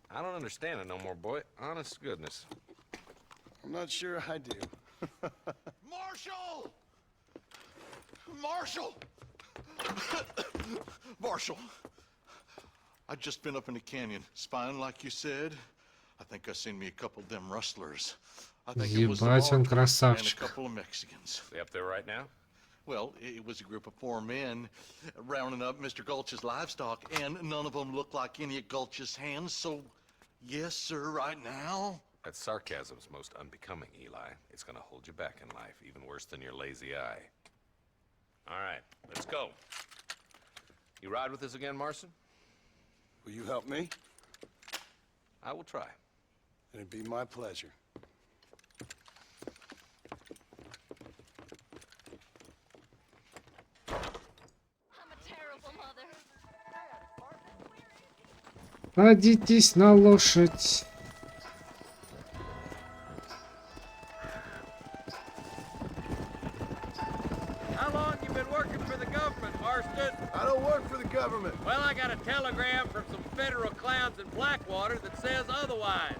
I don't understand it no more, boy. Honest to goodness. I'm not sure I do. Marshall! Marshall! Marshall! I just been up in the canyon, spying like you said. I think I seen me a couple of them rustlers. I think it was the Ебать, он bartender and a красавчик. couple of Mexicans. They up there right now? Well, it was a group of 4 men rounding up Mr. Gulch's livestock, and none of them looked like any of Gulch's hands, so yes, sir, right now. That sarcasm's most unbecoming, Eli. It's gonna hold you back in life, even worse than your lazy eye. All right, let's go. You ride with us again, Marston? Will you help me? I will try. It'd be my pleasure. Садитесь на лошадь. How long you been working for the government, Marston? I don't work for the government. Well, I got a telegram from some federal clowns in Blackwater that says otherwise.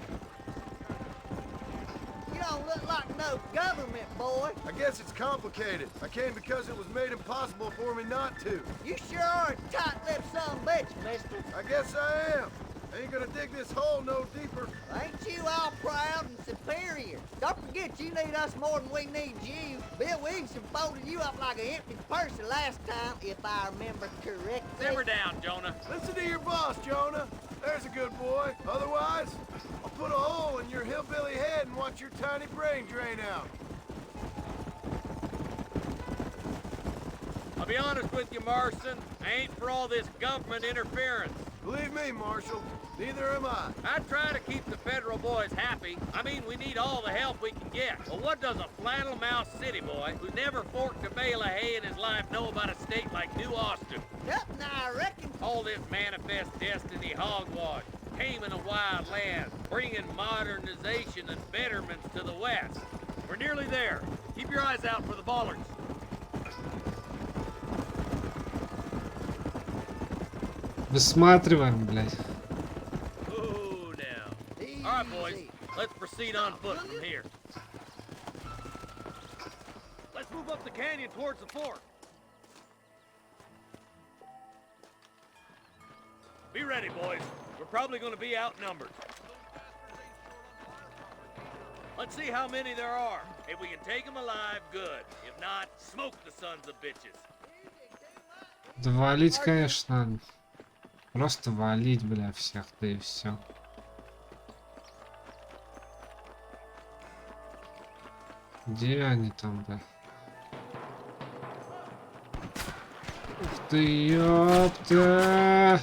You don't look like no government, boy. I guess it's complicated. I came because it was made impossible for me not to. You sure are a tight-lipped son of a bitch, mister. I guess I am. I ain't gonna dig this hole no deeper. Ain't you all proud and superior? Don't forget you need us more than we need you. Bill Williamson folded you up like an empty person last time, if I remember correctly. Simmer down, Jonah. Listen to your boss, Jonah. There's a good boy. Otherwise, I'll put a hole in your hillbilly head and watch your tiny brain drain out. I'll be honest with you, Marston. I ain't for all this government interference. Believe me, Marshal, neither am I. I try to keep the federal boys happy. I mean, we need all the help we can get. But what does a flannel mouse city boy who's never forked a bale of hay in his life know about a state like New Austin? Nothing, I reckon. All this manifest destiny hogwash, taming a wild land, bringing modernization and betterments to the West. We're nearly there. Keep your eyes out for the bollards. Высматриваем, блядь. Ooh, now. All right, boys. Let's proceed on foot from here. Let's move up the canyon towards the fort. Be ready, boys. We're probably going to be outnumbered. Let's see how many there are. If we can take them alive, good. If not, smoke the sons of bitches. Да валить, конечно, надо. Просто валить, бля, всех, да и все. Где они там, бля? Ух ты, ёпта!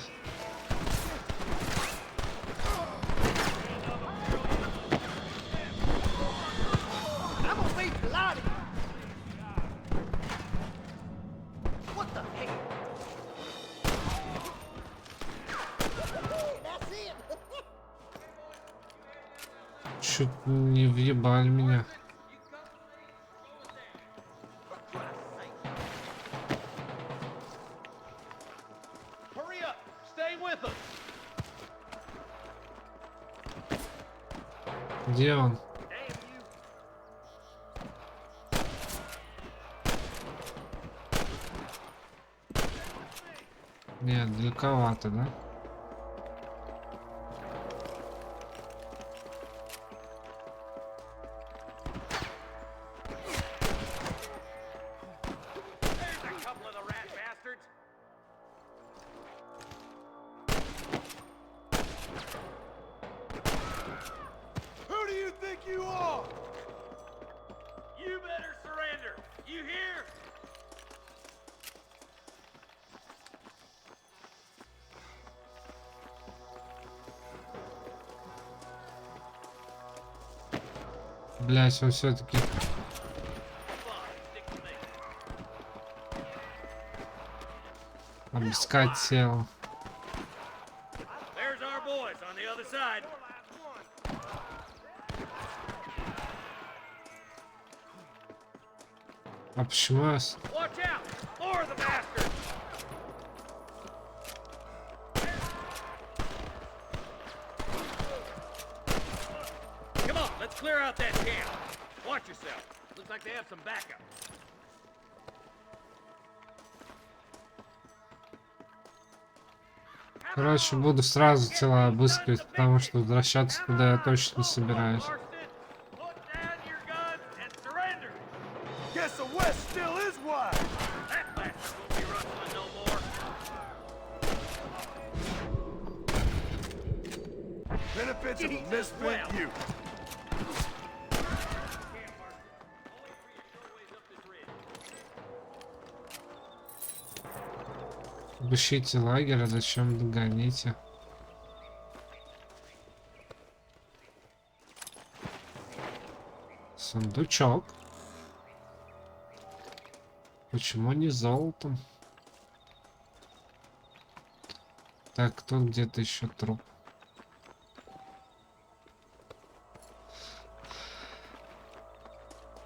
Lottie! What the heck? That's it! Чуть не въебали меня. Hurry up! Stay with us! Где он? Нет, далековато, да? Who do you think you are? You better surrender. You hear? Блять, он все-таки. Обыскать тело. There's our boys on the other side. А почему я... Watch out! More of the bastards! Come on, let's clear out that camp. Watch yourself. Looks like they have some backup. Короче, буду сразу тела обыскивать, потому что возвращаться туда я точно не собираюсь. Put down your guns and surrender. Guess the West still is wide. That bastard won't be rustling no more. Benefits of a misspent youth. Обыщите лагерь, а зачем догоните? Сундучок. Почему не золотом? Так, тут где-то еще труп.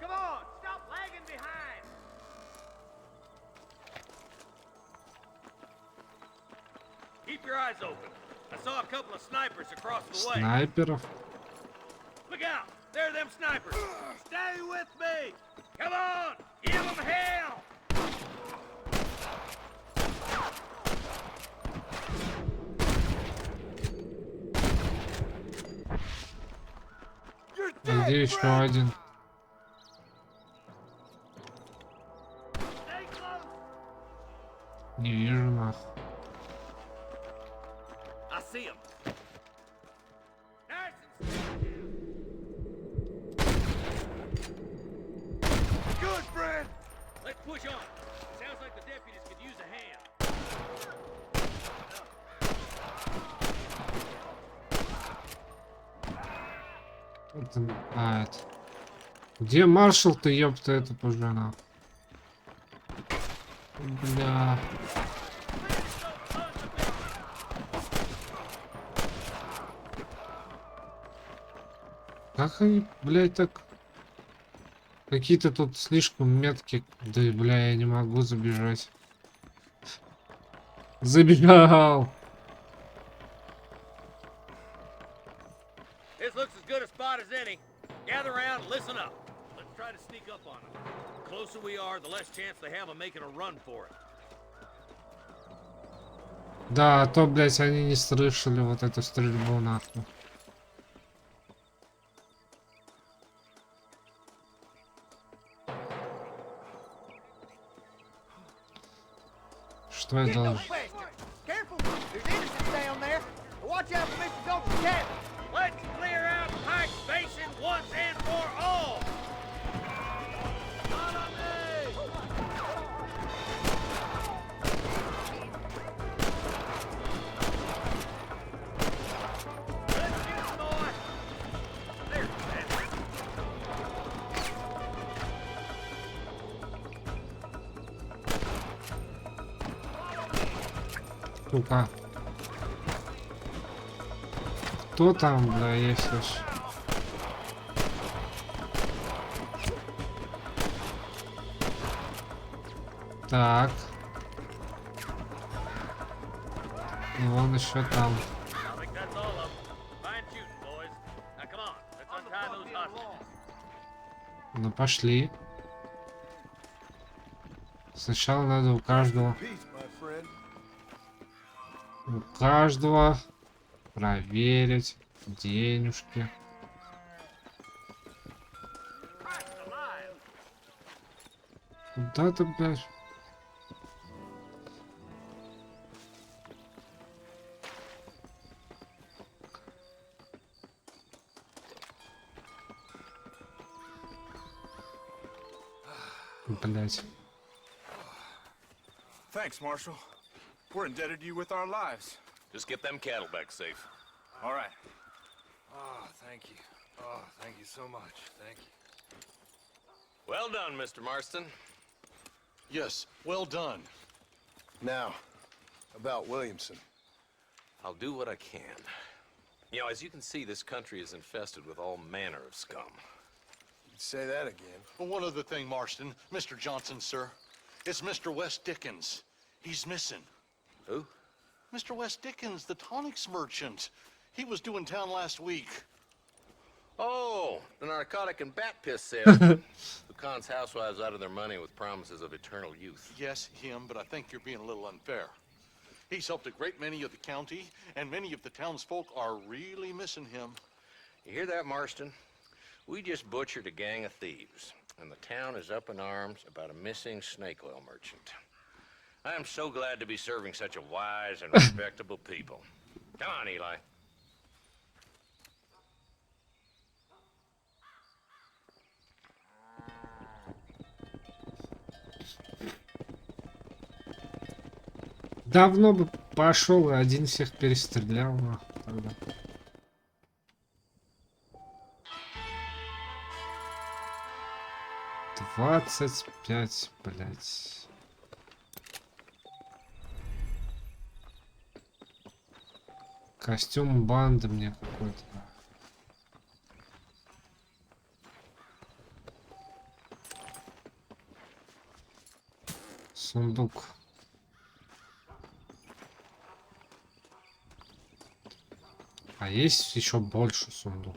Come on, stop lagging behind. Keep your eyes open. I saw a couple of snipers across the way. Снайперов. Look out! There are them snipers! Stay with me! Come on! Give them hell! You're А dead, где еще friend. один? Stay close! Не вижу нахуй. I see them. Nice and Good, friend. let's push on. Sounds like the deputies could use a hand. Это... Где маршал-то, ёпта, это пожена? Бля. Как они, блядь, так... Какие-то тут слишком метки. Да, бля, я не могу забежать. Забежал! This looks as good a spot as any. Gather around and listen up. Let's try to sneak up on them. The closer we are, the less chance they have of making a run for it. Да, а то, блядь, они не слышали вот эту стрельбу, нахуй. Что я Get no должен? faster! Careful! There's innocents down there! Watch out for Mr. Gulch's cabin! Let's clear out Pike's Basin once and for all! Not on me! Let's shoot, boy! There's the bastard. Ну-ка. Кто там, бля, если ж? Так. И вон еще там. I think that's all of them. Fine shooting, boys. Now come on, let's untie those hostages. Ну пошли. Сначала надо у каждого проверить денежки. Куда ты, блядь? Блядь. Thanks, Marshal. We're indebted to you with our lives. Just get them cattle back safe. All right. Oh, thank you. Oh, thank you so much. Thank you. Well done, Mr. Marston. Yes, well done. Now, about Williamson. I'll do what I can. You know, as you can see, this country is infested with all manner of scum. Say that again. Well, one other thing, Marston. Mr. Johnson, sir. It's Mr. Wes Dickens. He's missing. Who? Mr. Wes Dickens, the tonics merchant. He was due in town last week. Oh, the narcotic and bat piss salesman who cons housewives out of their money with promises of eternal youth. Yes, him, but I think you're being a little unfair. He's helped a great many of the county, and many of the townsfolk are really missing him. You hear that, Marston? We just butchered a gang of thieves, and the town is up in arms about a missing snake oil merchant. I am so glad to be serving such a wise and respectable people. Come on, Eli. Давно бы пошел и один всех перестрелял. Тогда. Двадцать пять, блять. Костюм банды мне какой-то. Сундук. А есть еще больше сундук.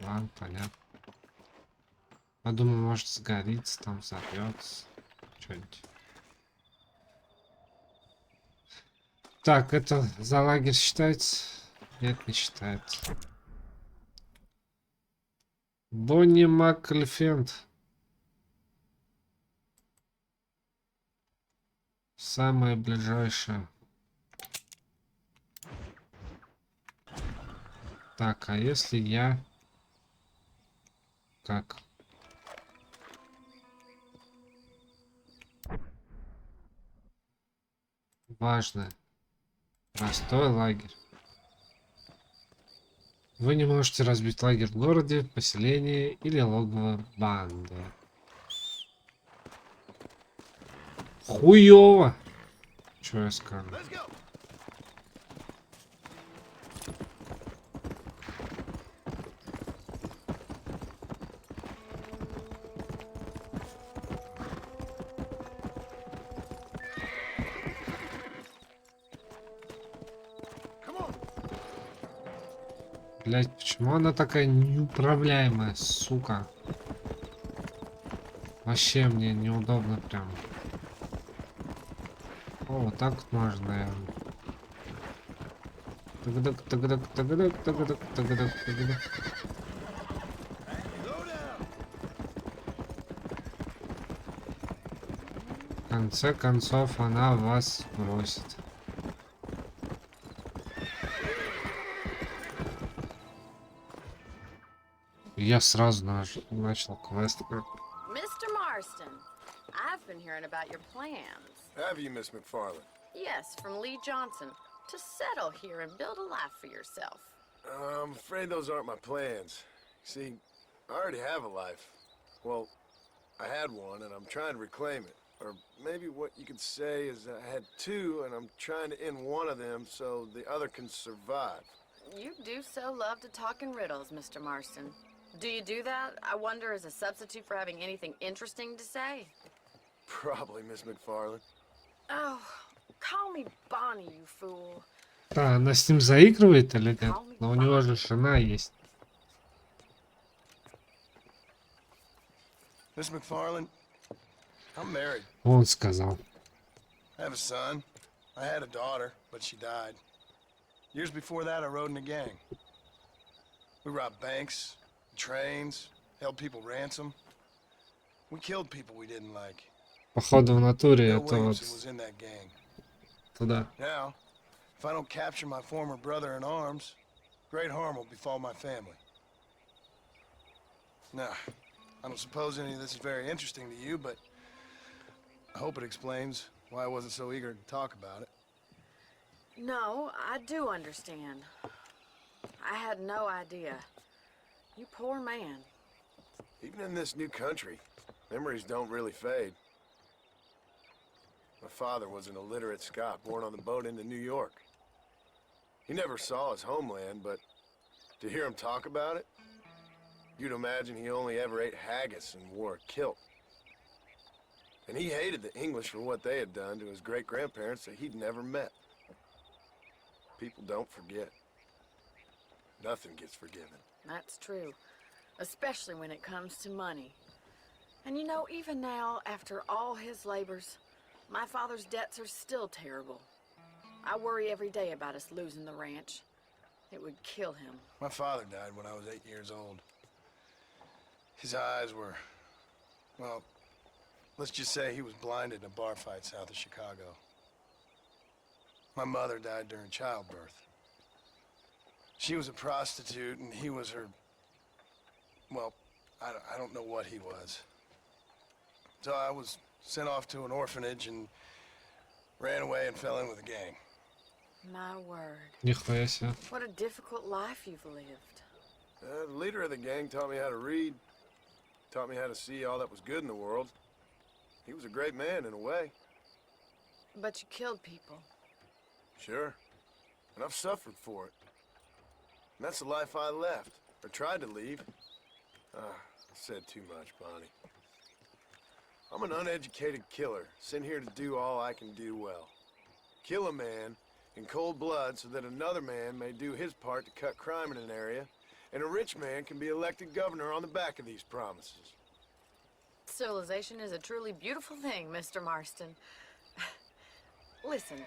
Ладно, понятно. Я думаю, может сгорится, там взорвется. Что-нибудь. Так, это за лагерь считается? Нет, не считается. Бонни Маклфенд. Самое ближайшее. Так, а если я... Как? Важно. Простой лагерь. Вы не можете разбить лагерь в городе, поселении или логово банды. Хуёво! Чё я скажу? Блять, почему она такая неуправляемая, сука? Вообще мне неудобно прям. О, вот так вот можно, наверное. Тагадак, тагадак, тагадак, тагадак, тагадак, тагадак. В конце концов она вас бросит. Я сразу начал квест. been hearing about your plans. Have you, Miss McFarland? Yes, from Lee Johnson. To settle here and build a life for yourself. I'm afraid those aren't my plans. See, I already have a life. Well, I had one, and I'm trying to reclaim it. Or maybe what you could say is I had two, and I'm trying to end one of them so the other can survive. You do so love to talk in riddles, Mr. Marston. Do you do that, I wonder, as a substitute for having anything interesting to say? Probably, Miss McFarland. Oh, call me Bonnie, you fool. Да, она с ним заигрывает или нет? Но у него же жена есть. Miss McFarland, I'm married. Он сказал. I have a son. I had a daughter, but she died. Years before that, I rode in a gang. We robbed banks, trains, held people ransom. We killed people we didn't like. Походу в натуре Bill это вот Williamson was in that gang. туда. Now, if I don't capture my former brother in arms, great harm will befall my family. Now, I don't suppose any of this is very interesting to you, but I hope it explains why I wasn't so eager to talk about it. No, I do understand. I had no idea. You poor man. Even in this new country, memories don't really fade. My father was an illiterate Scot born on the boat into New York. He never saw his homeland, but to hear him talk about it, you'd imagine he only ever ate haggis and wore a kilt. And he hated the English for what they had done to his great-grandparents that he'd never met. People don't forget. Nothing gets forgiven. That's true. Especially when it comes to money. And you know, even now, after all his labors, my father's debts are still terrible. I worry every day about us losing the ranch. It would kill him. My father died when I was 8 years old. His eyes were, well, let's just say he was blinded in a bar fight south of Chicago. My mother died during childbirth. She was a prostitute and he was her, well, I don't know what he was. So I was sent off to an orphanage and ran away and fell in with a gang. My word. Нихуя себе. What a difficult life you've lived. The leader of the gang taught me how to read, taught me how to see all that was good in the world. He was a great man in a way. But you killed people. Sure. And I've suffered for it. And that's the life I left, or tried to leave. I said too much, Bonnie. I'm an uneducated killer, sent here to do all I can do well. Kill a man in cold blood so that another man may do his part to cut crime in an area, and a rich man can be elected governor on the back of these promises. Civilization is a truly beautiful thing, Mr. Marston. Listen,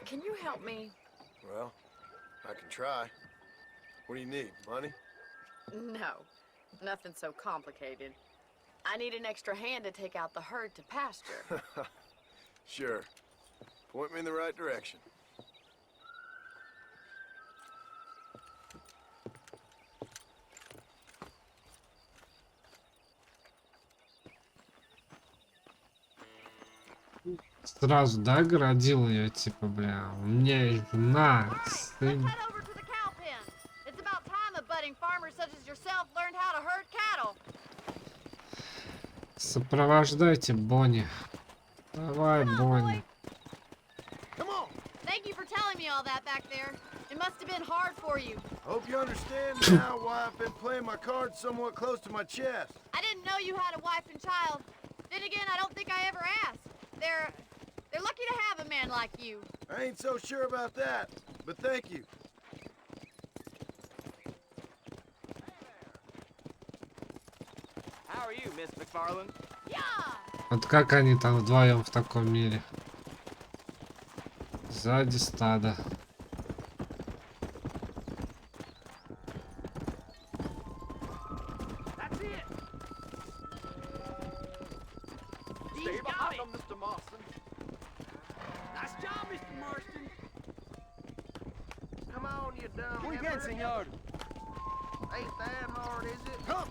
can you help me? Well, I can try. What do you need, money? No, nothing so complicated. I need an extra hand to take out the herd to pasture. Sure. Point me in the right direction. Сразу, да, оградил ее, типа, бля, у меня есть жена, сын. Сопровождайте Бонни. Давай, Бонни. Thank you for telling me all that back there. It must have been hard for you. Hope you understand now why I've been playing my cards somewhat close to my chest. I didn't know you had a wife and child. Then again, I don't think I ever asked. They're lucky to have a man like you. I ain't so sure about that, but thank you. How are you, Miss McFarland? Yeah. Вот как они там вдвоем в таком мире? Сзади стадо. That's it. Stay behind him, Mr. Marston. Nice job, Mr. Marston. Come on, you dumb. Muy bien, señor. Ain't that hard, is it? Come.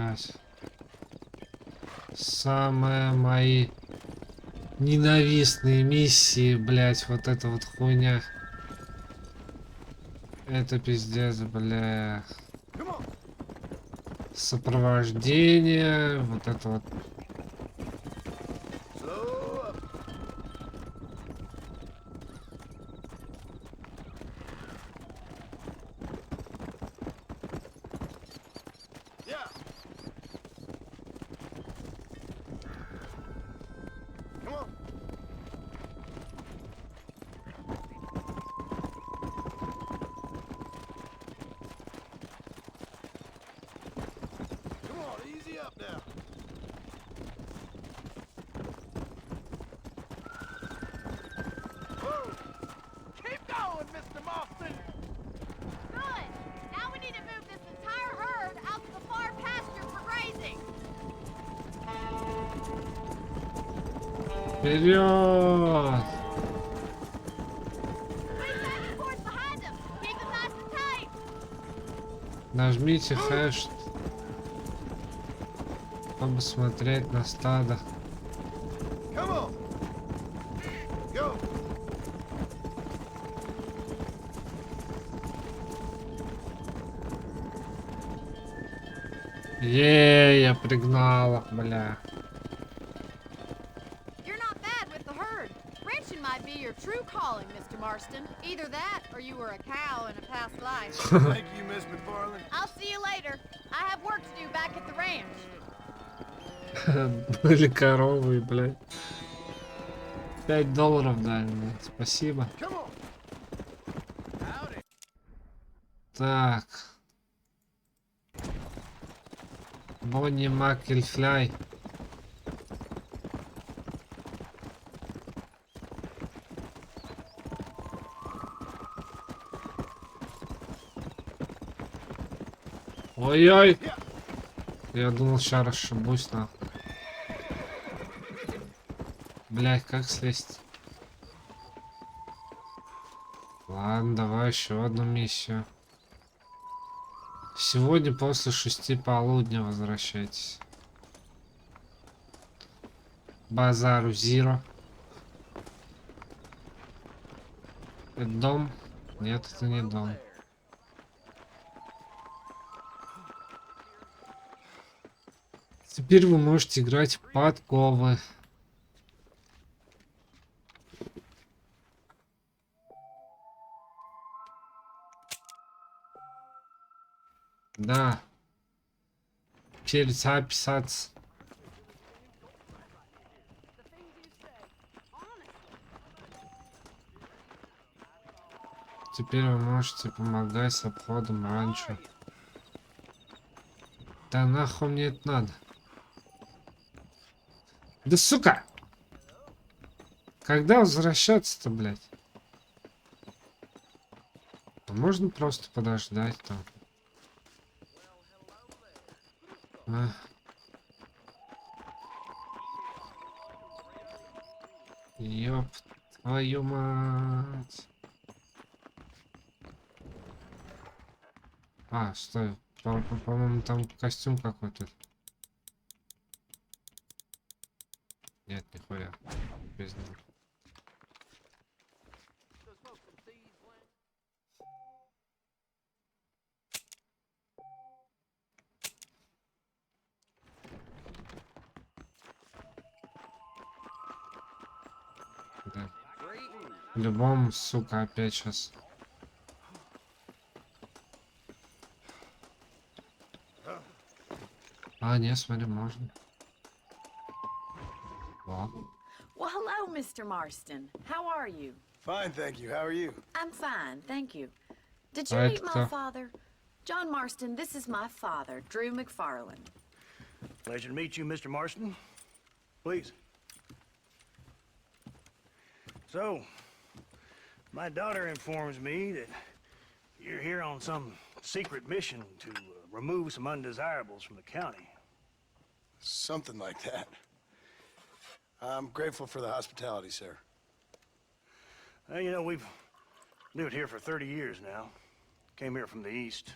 блядь. Самые мои ненавистные миссии, блядь, вот эта вот хуйня. Это пиздец, бля. Сопровождение, вот это вот. Keep going, Mr. Marston! Good! Now we need to move this entire herd out to the far pasture for grazing. Вперед! Squeeze back and forth behind them. Keep them nice and tight. Нажмите хэш, чтобы смотреть на стадо. Come on. Go. Я пригнал их, бля. You're not bad with the herd. Ranching might be your true calling, Mr. Marston. Either that, or you were a cow in a past life. Thank you, Miss McFarland. I'll see you later. I have work to do back at the ranch. Были коровы, блядь. $5 дали мне. Спасибо. Так. Бонни Макельфляй. Ой-ой. Я думал, сейчас расшибусь, нахуй. Блять, как слезть? Ладно, давай еще одну миссию. Сегодня после 6 полудня возвращайтесь. Базару Зиро. Это дом? Нет, это не дом. Теперь вы можете играть в подковы. Да. Перед записаться. Теперь вы можете помогать с обходом раньше. Да нахуй мне это надо? Да сука! Когда возвращаться-то, блядь? Можно просто подождать там. Ёб твою мать. А, стой. По-моему, там костюм какой-то. Нет, нихуя. Без него. Да. По-любому, сука, опять сейчас. А, не, смотри, можно. Во. Well, hello, Mr. Marston. How are you? Fine, thank you. How are you? I'm fine, thank you. Did you Right, meet my father? John Marston, this is my father, Drew McFarland. Pleasure to meet you, Mr. Marston. Please. So, my daughter informs me that you're here on some secret mission to remove some undesirables from the county. Something like that. I'm grateful for the hospitality, sir. Well, you know, we've lived here for 30 years now. Came here from the east.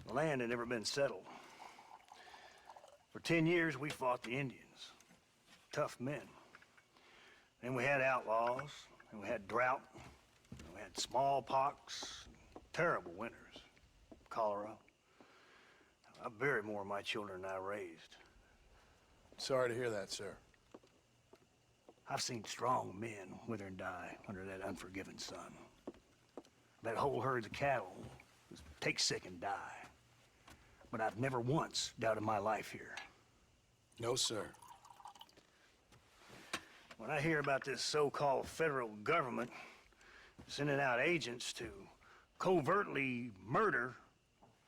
The land had never been settled. For 10 years, we fought the Indians. Tough men. Then we had outlaws, and we had drought, and we had smallpox, terrible winters, cholera. I buried more of my children than I raised. Sorry to hear that, sir. I've seen strong men wither and die under that unforgiving sun. That whole herds of cattle just take sick and die. But I've never once doubted my life here. No, sir. When I hear about this so-called federal government sending out agents to covertly murder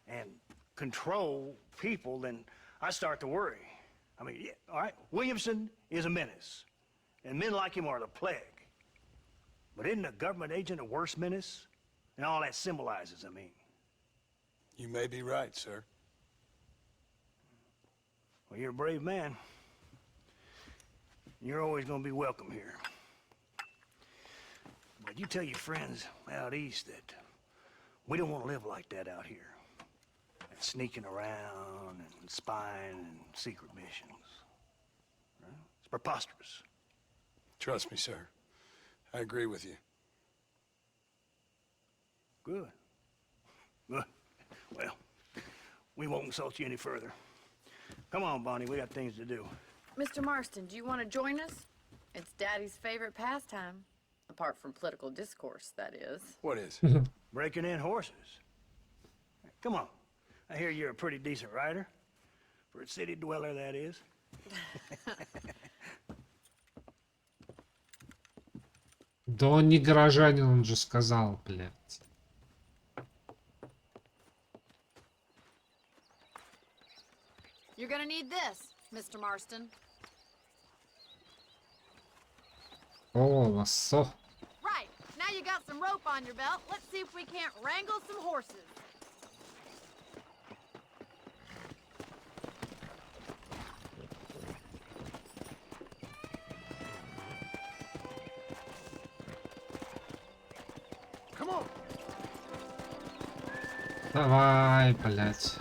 and control people, then I start to worry. I mean, yeah, all right, Williamson is a menace, and men like him are the plague. But isn't a government agent a worse menace? And all that symbolizes, I mean. You may be right, sir. Well, you're a brave man. You're always gonna be welcome here. But you tell your friends out east that we don't want to live like that out here. And sneaking around and spying and secret missions. Right? It's preposterous. Trust me, sir. I agree with you. Good. Good. Well, we won't insult you any further. Come on, Bonnie, we got things to do. Mr. Marston, do you want to join us? It's Daddy's favorite pastime. Apart from political discourse, that is. What is? Breaking in horses. Come on. I hear you're a pretty decent rider. For a city dweller, that is. Да он не горожанин, он же сказал, блядь. You're gonna need this, Mr. Marston. О, лассо. Right. Now you got some rope on your belt. Let's see if we can't wrangle some horses. Come on. Давай, блядь.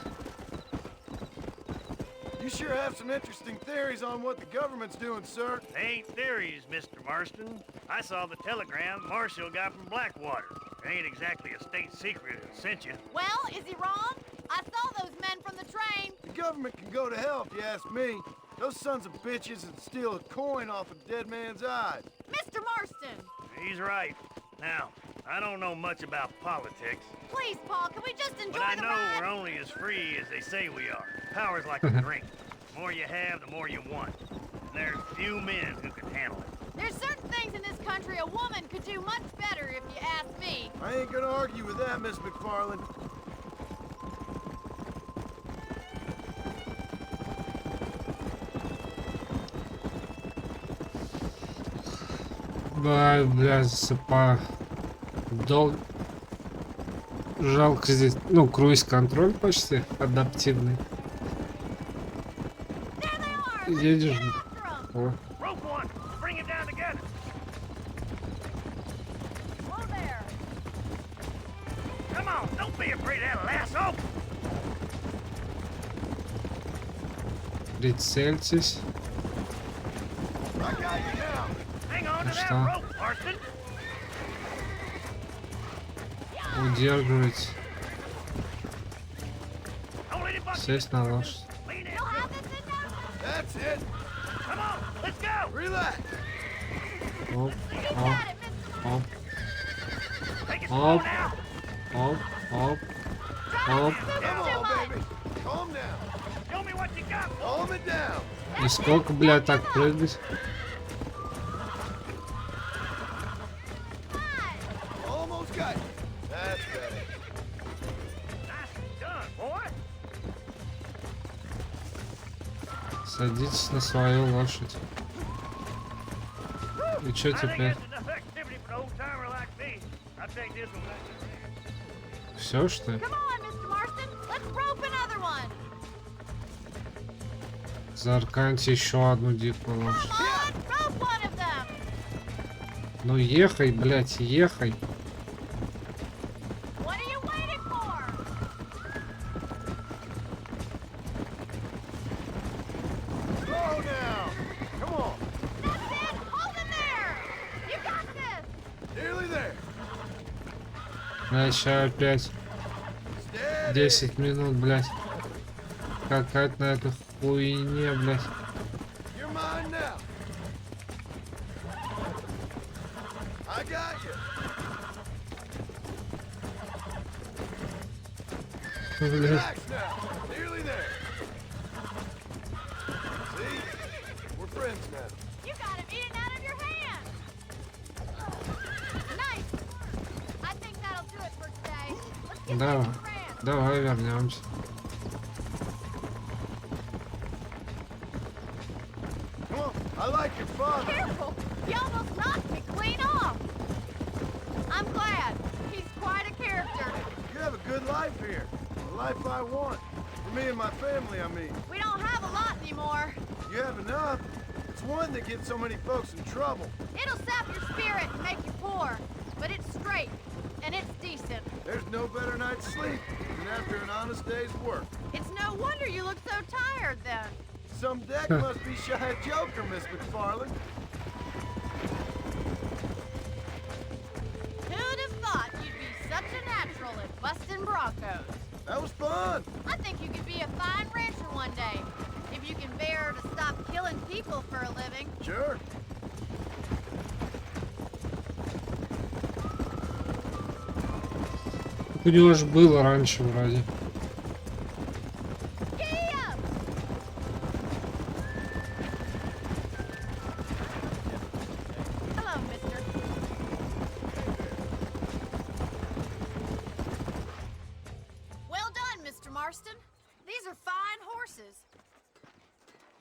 You sure have some interesting theories on what the government's doing, sir. They ain't theories, Mr. Marston. I saw the telegram Marshall got from Blackwater. It ain't exactly a state secret that sent you. Well, is he wrong? I saw those men from the train. The government can go to hell if you ask me. Those sons of bitches would steal a coin off a dead man's eyes. Mr. Marston! He's right. Now, I don't know much about politics, Please, Paul, can we just enjoy but I the know ride? we're only as free as they say we are. Power's like a drink. The more you have, the more you want. And there's few men who can handle it. There's certain things in this country a woman could do much better if you ask me. I ain't gonna argue with that, Miss McFarland. Да, блядь, засыпаю. Жалко здесь, ну, круиз-контроль почти адаптивный. Едешь. О. Rope one! Bring it down together! Whoa there! Come on, don't be afraid of that lasso! Прицельтесь. I got you now. Hang on to that Что? rope, Marston! Удерживать. Don't let it buck you, Сесть Mr. на Marston. лошадь. Lean in, You'll have Bill. this in now? That's it. Come on, let's go! Relax. Оп, You оп, got it, Mr. оп, Take it slow оп, now! оп, оп, Drive оп. it, Come Mr. Too on, much. baby. Calm down. Show me what you got! Calm it down. И сколько, блядь, так прыгать? Almost got you. That's better. Nicely done, boy! Садитесь на свою лошадь. И чё I think теперь? that's enough activity for an old-timer like me. I'll take this one back. Все, что ли? Come on, Mr. Marston. Let's rope another one. Заарканьте еще одну дикую Come лошадь. on, rope one of them. Ну ехай, блядь, ехай. What are you waiting for? Еще опять 10 минут, блядь. Какать на этой хуйне, блядь. You're mine now. I got you. Блядь. Relax now. Nearly there. See? We're friends now. You got him eating out of your hand. Nice. I think that'll do it for today. Let's get Давай, back to France. давай вернемся. Come on. I like your father. Careful! He almost knocked me clean off. I'm glad. He's quite a character. You have a good life here. The life I want. For me and my family, I mean. We don't have a lot anymore. You have enough. It's one that gets so many folks in trouble. It'll sap your spirit and make you poor. But it's straight. And it's decent. There's no better night's sleep than after an honest day's work. It's no wonder you look so tired then. Some deck must be shy of Joker, Miss McFarland. Who'd have thought you'd be such a natural at busting Broncos? That was fun. I think you could be a fine rancher one day. If you can bear to stop killing people for a living. Sure. У него же было раньше вроде. Hello, mister. Well done, Mr. Marston. These are fine horses.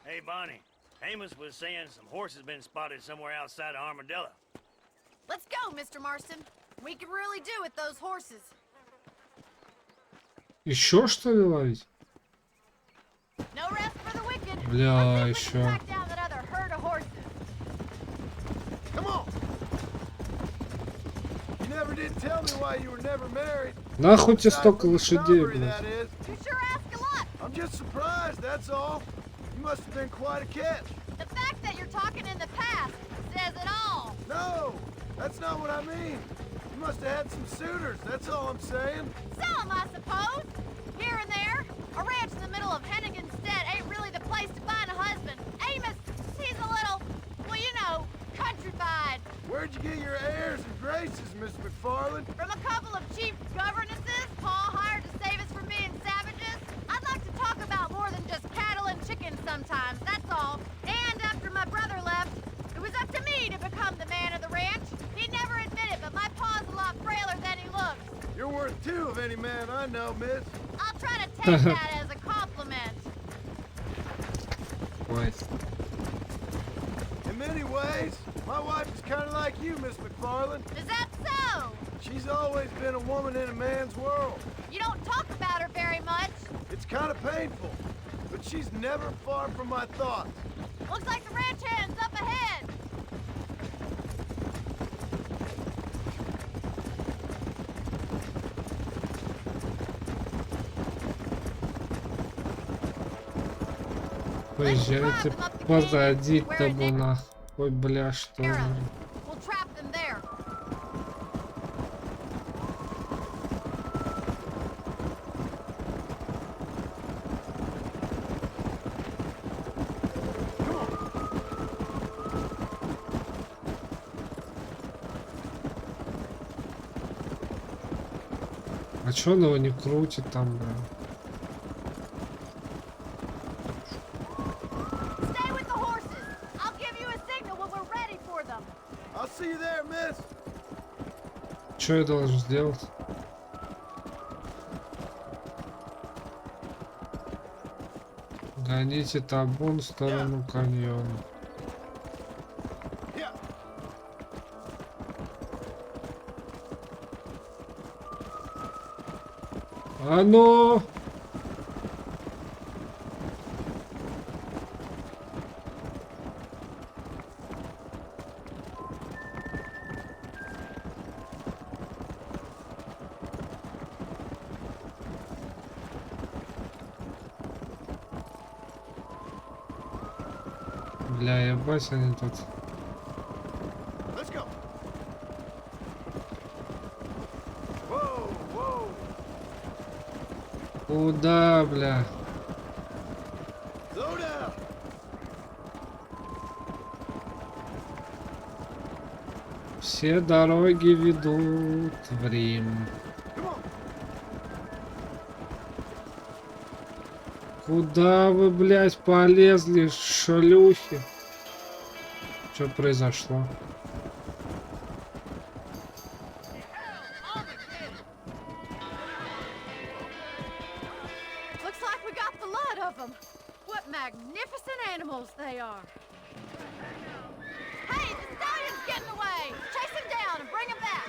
Hey, Bonnie. Amos was saying some horses been spotted somewhere outside of Armadillo. Let's go, Mr. Marston. We can really do with those horses. Еще что ли ловить? No rest for the wicked. Бля, Let's see if we can еще. track down that other herd of horses. Come on. You never did tell me why you were never married. Нахуй тебе Aside столько from the лошадей, snobbery, блядь. that is. You sure ask a lot. I'm just surprised, that's all. You must have been quite a catch. The fact that you're talking in the past says it all. No, that's not what I mean. You must have had some suitors, that's all I'm saying. Some, I suppose. Here and there. A ranch in the middle of Hennigan's Stead ain't really the place to find a husband. Amos, he's a little, well, you know, countrified. Where'd you get your airs and graces, Miss McFarland? From a couple of cheap governesses Paul hired to save us from being savages. I'd like to talk about more than just cattle and chickens sometimes, that's all. And after my brother left, it was up to me to become the man of the ranch. He'd never admit it, but my pa's a lot frailer than he looks. You're worth two of any man I know, miss. I'll try to take that as a compliment. Ой. In many ways, my wife is kind of like you, Miss McFarland. Is that so? She's always been a woman in a man's world. You don't talk about her very much. It's kind of painful, but she's never far from my thoughts. Looks like the ranch hand's up ahead. Поезжайте позади того нахуй, бля, что. We'll trap them there. А чё он его не крутит там, бля? Stay with the horses. I'll give you a signal when we're ready for them. I'll see you there, miss. Чё я должен сделать? Гоните табун в сторону каньона. А ну! Бля, ебать они тут. Let's go. Whoa, Куда, бля? Slow down. Все дороги ведут в Рим. Куда вы, блядь, полезли, шлюхи? Что произошло? Looks like we got the lot of them. What magnificent animals they are. Hey, the stallion's getting away. Chase him down and bring him back.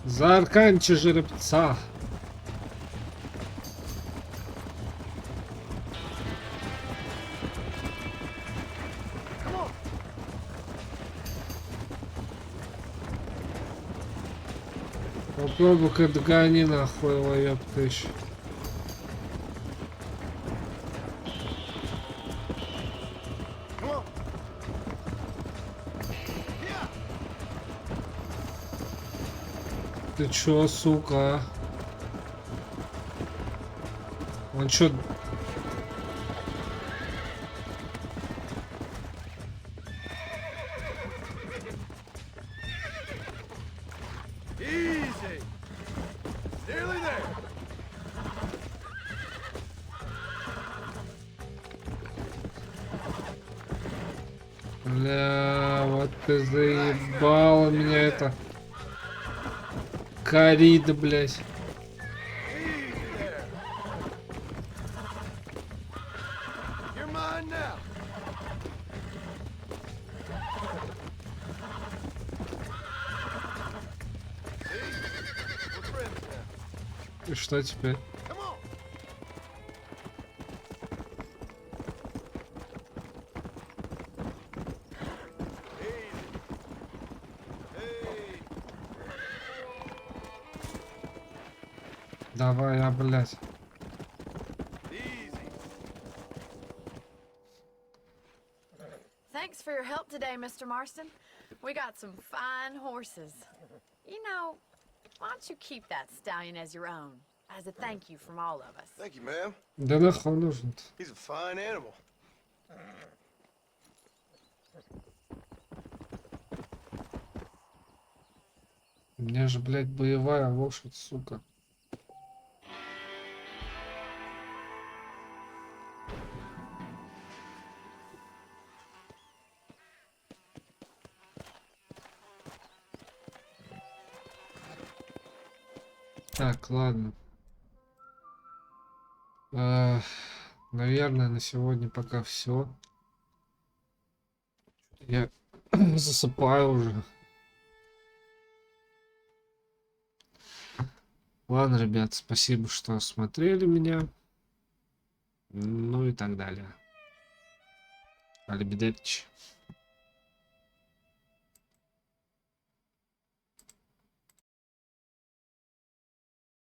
Заарканьте жеребца. Попробуй-ка догони нахуй его, ёптыщ. Ты чё, сука? Он чё? Easy. Nearly there. Бля, вот ты заебала меня это. Корида, блядь. Easy there. You're mine now. See? We're friends now. И что теперь? Come on. Давай, а, блядь. Thanks for your help today, Mr. Marston. We got some fine horses. You know, why don't you keep that stallion as your own, as a thank you from all of us? Thank you, ma'am. Да нахуй нужен. He's a fine animal. У меня же, блядь, боевая лошадь, сука. Так, ладно. Наверное, на сегодня пока все. Я засыпаю уже. Ладно, ребят, спасибо, что смотрели меня. Ну и так далее. Алибидерчи.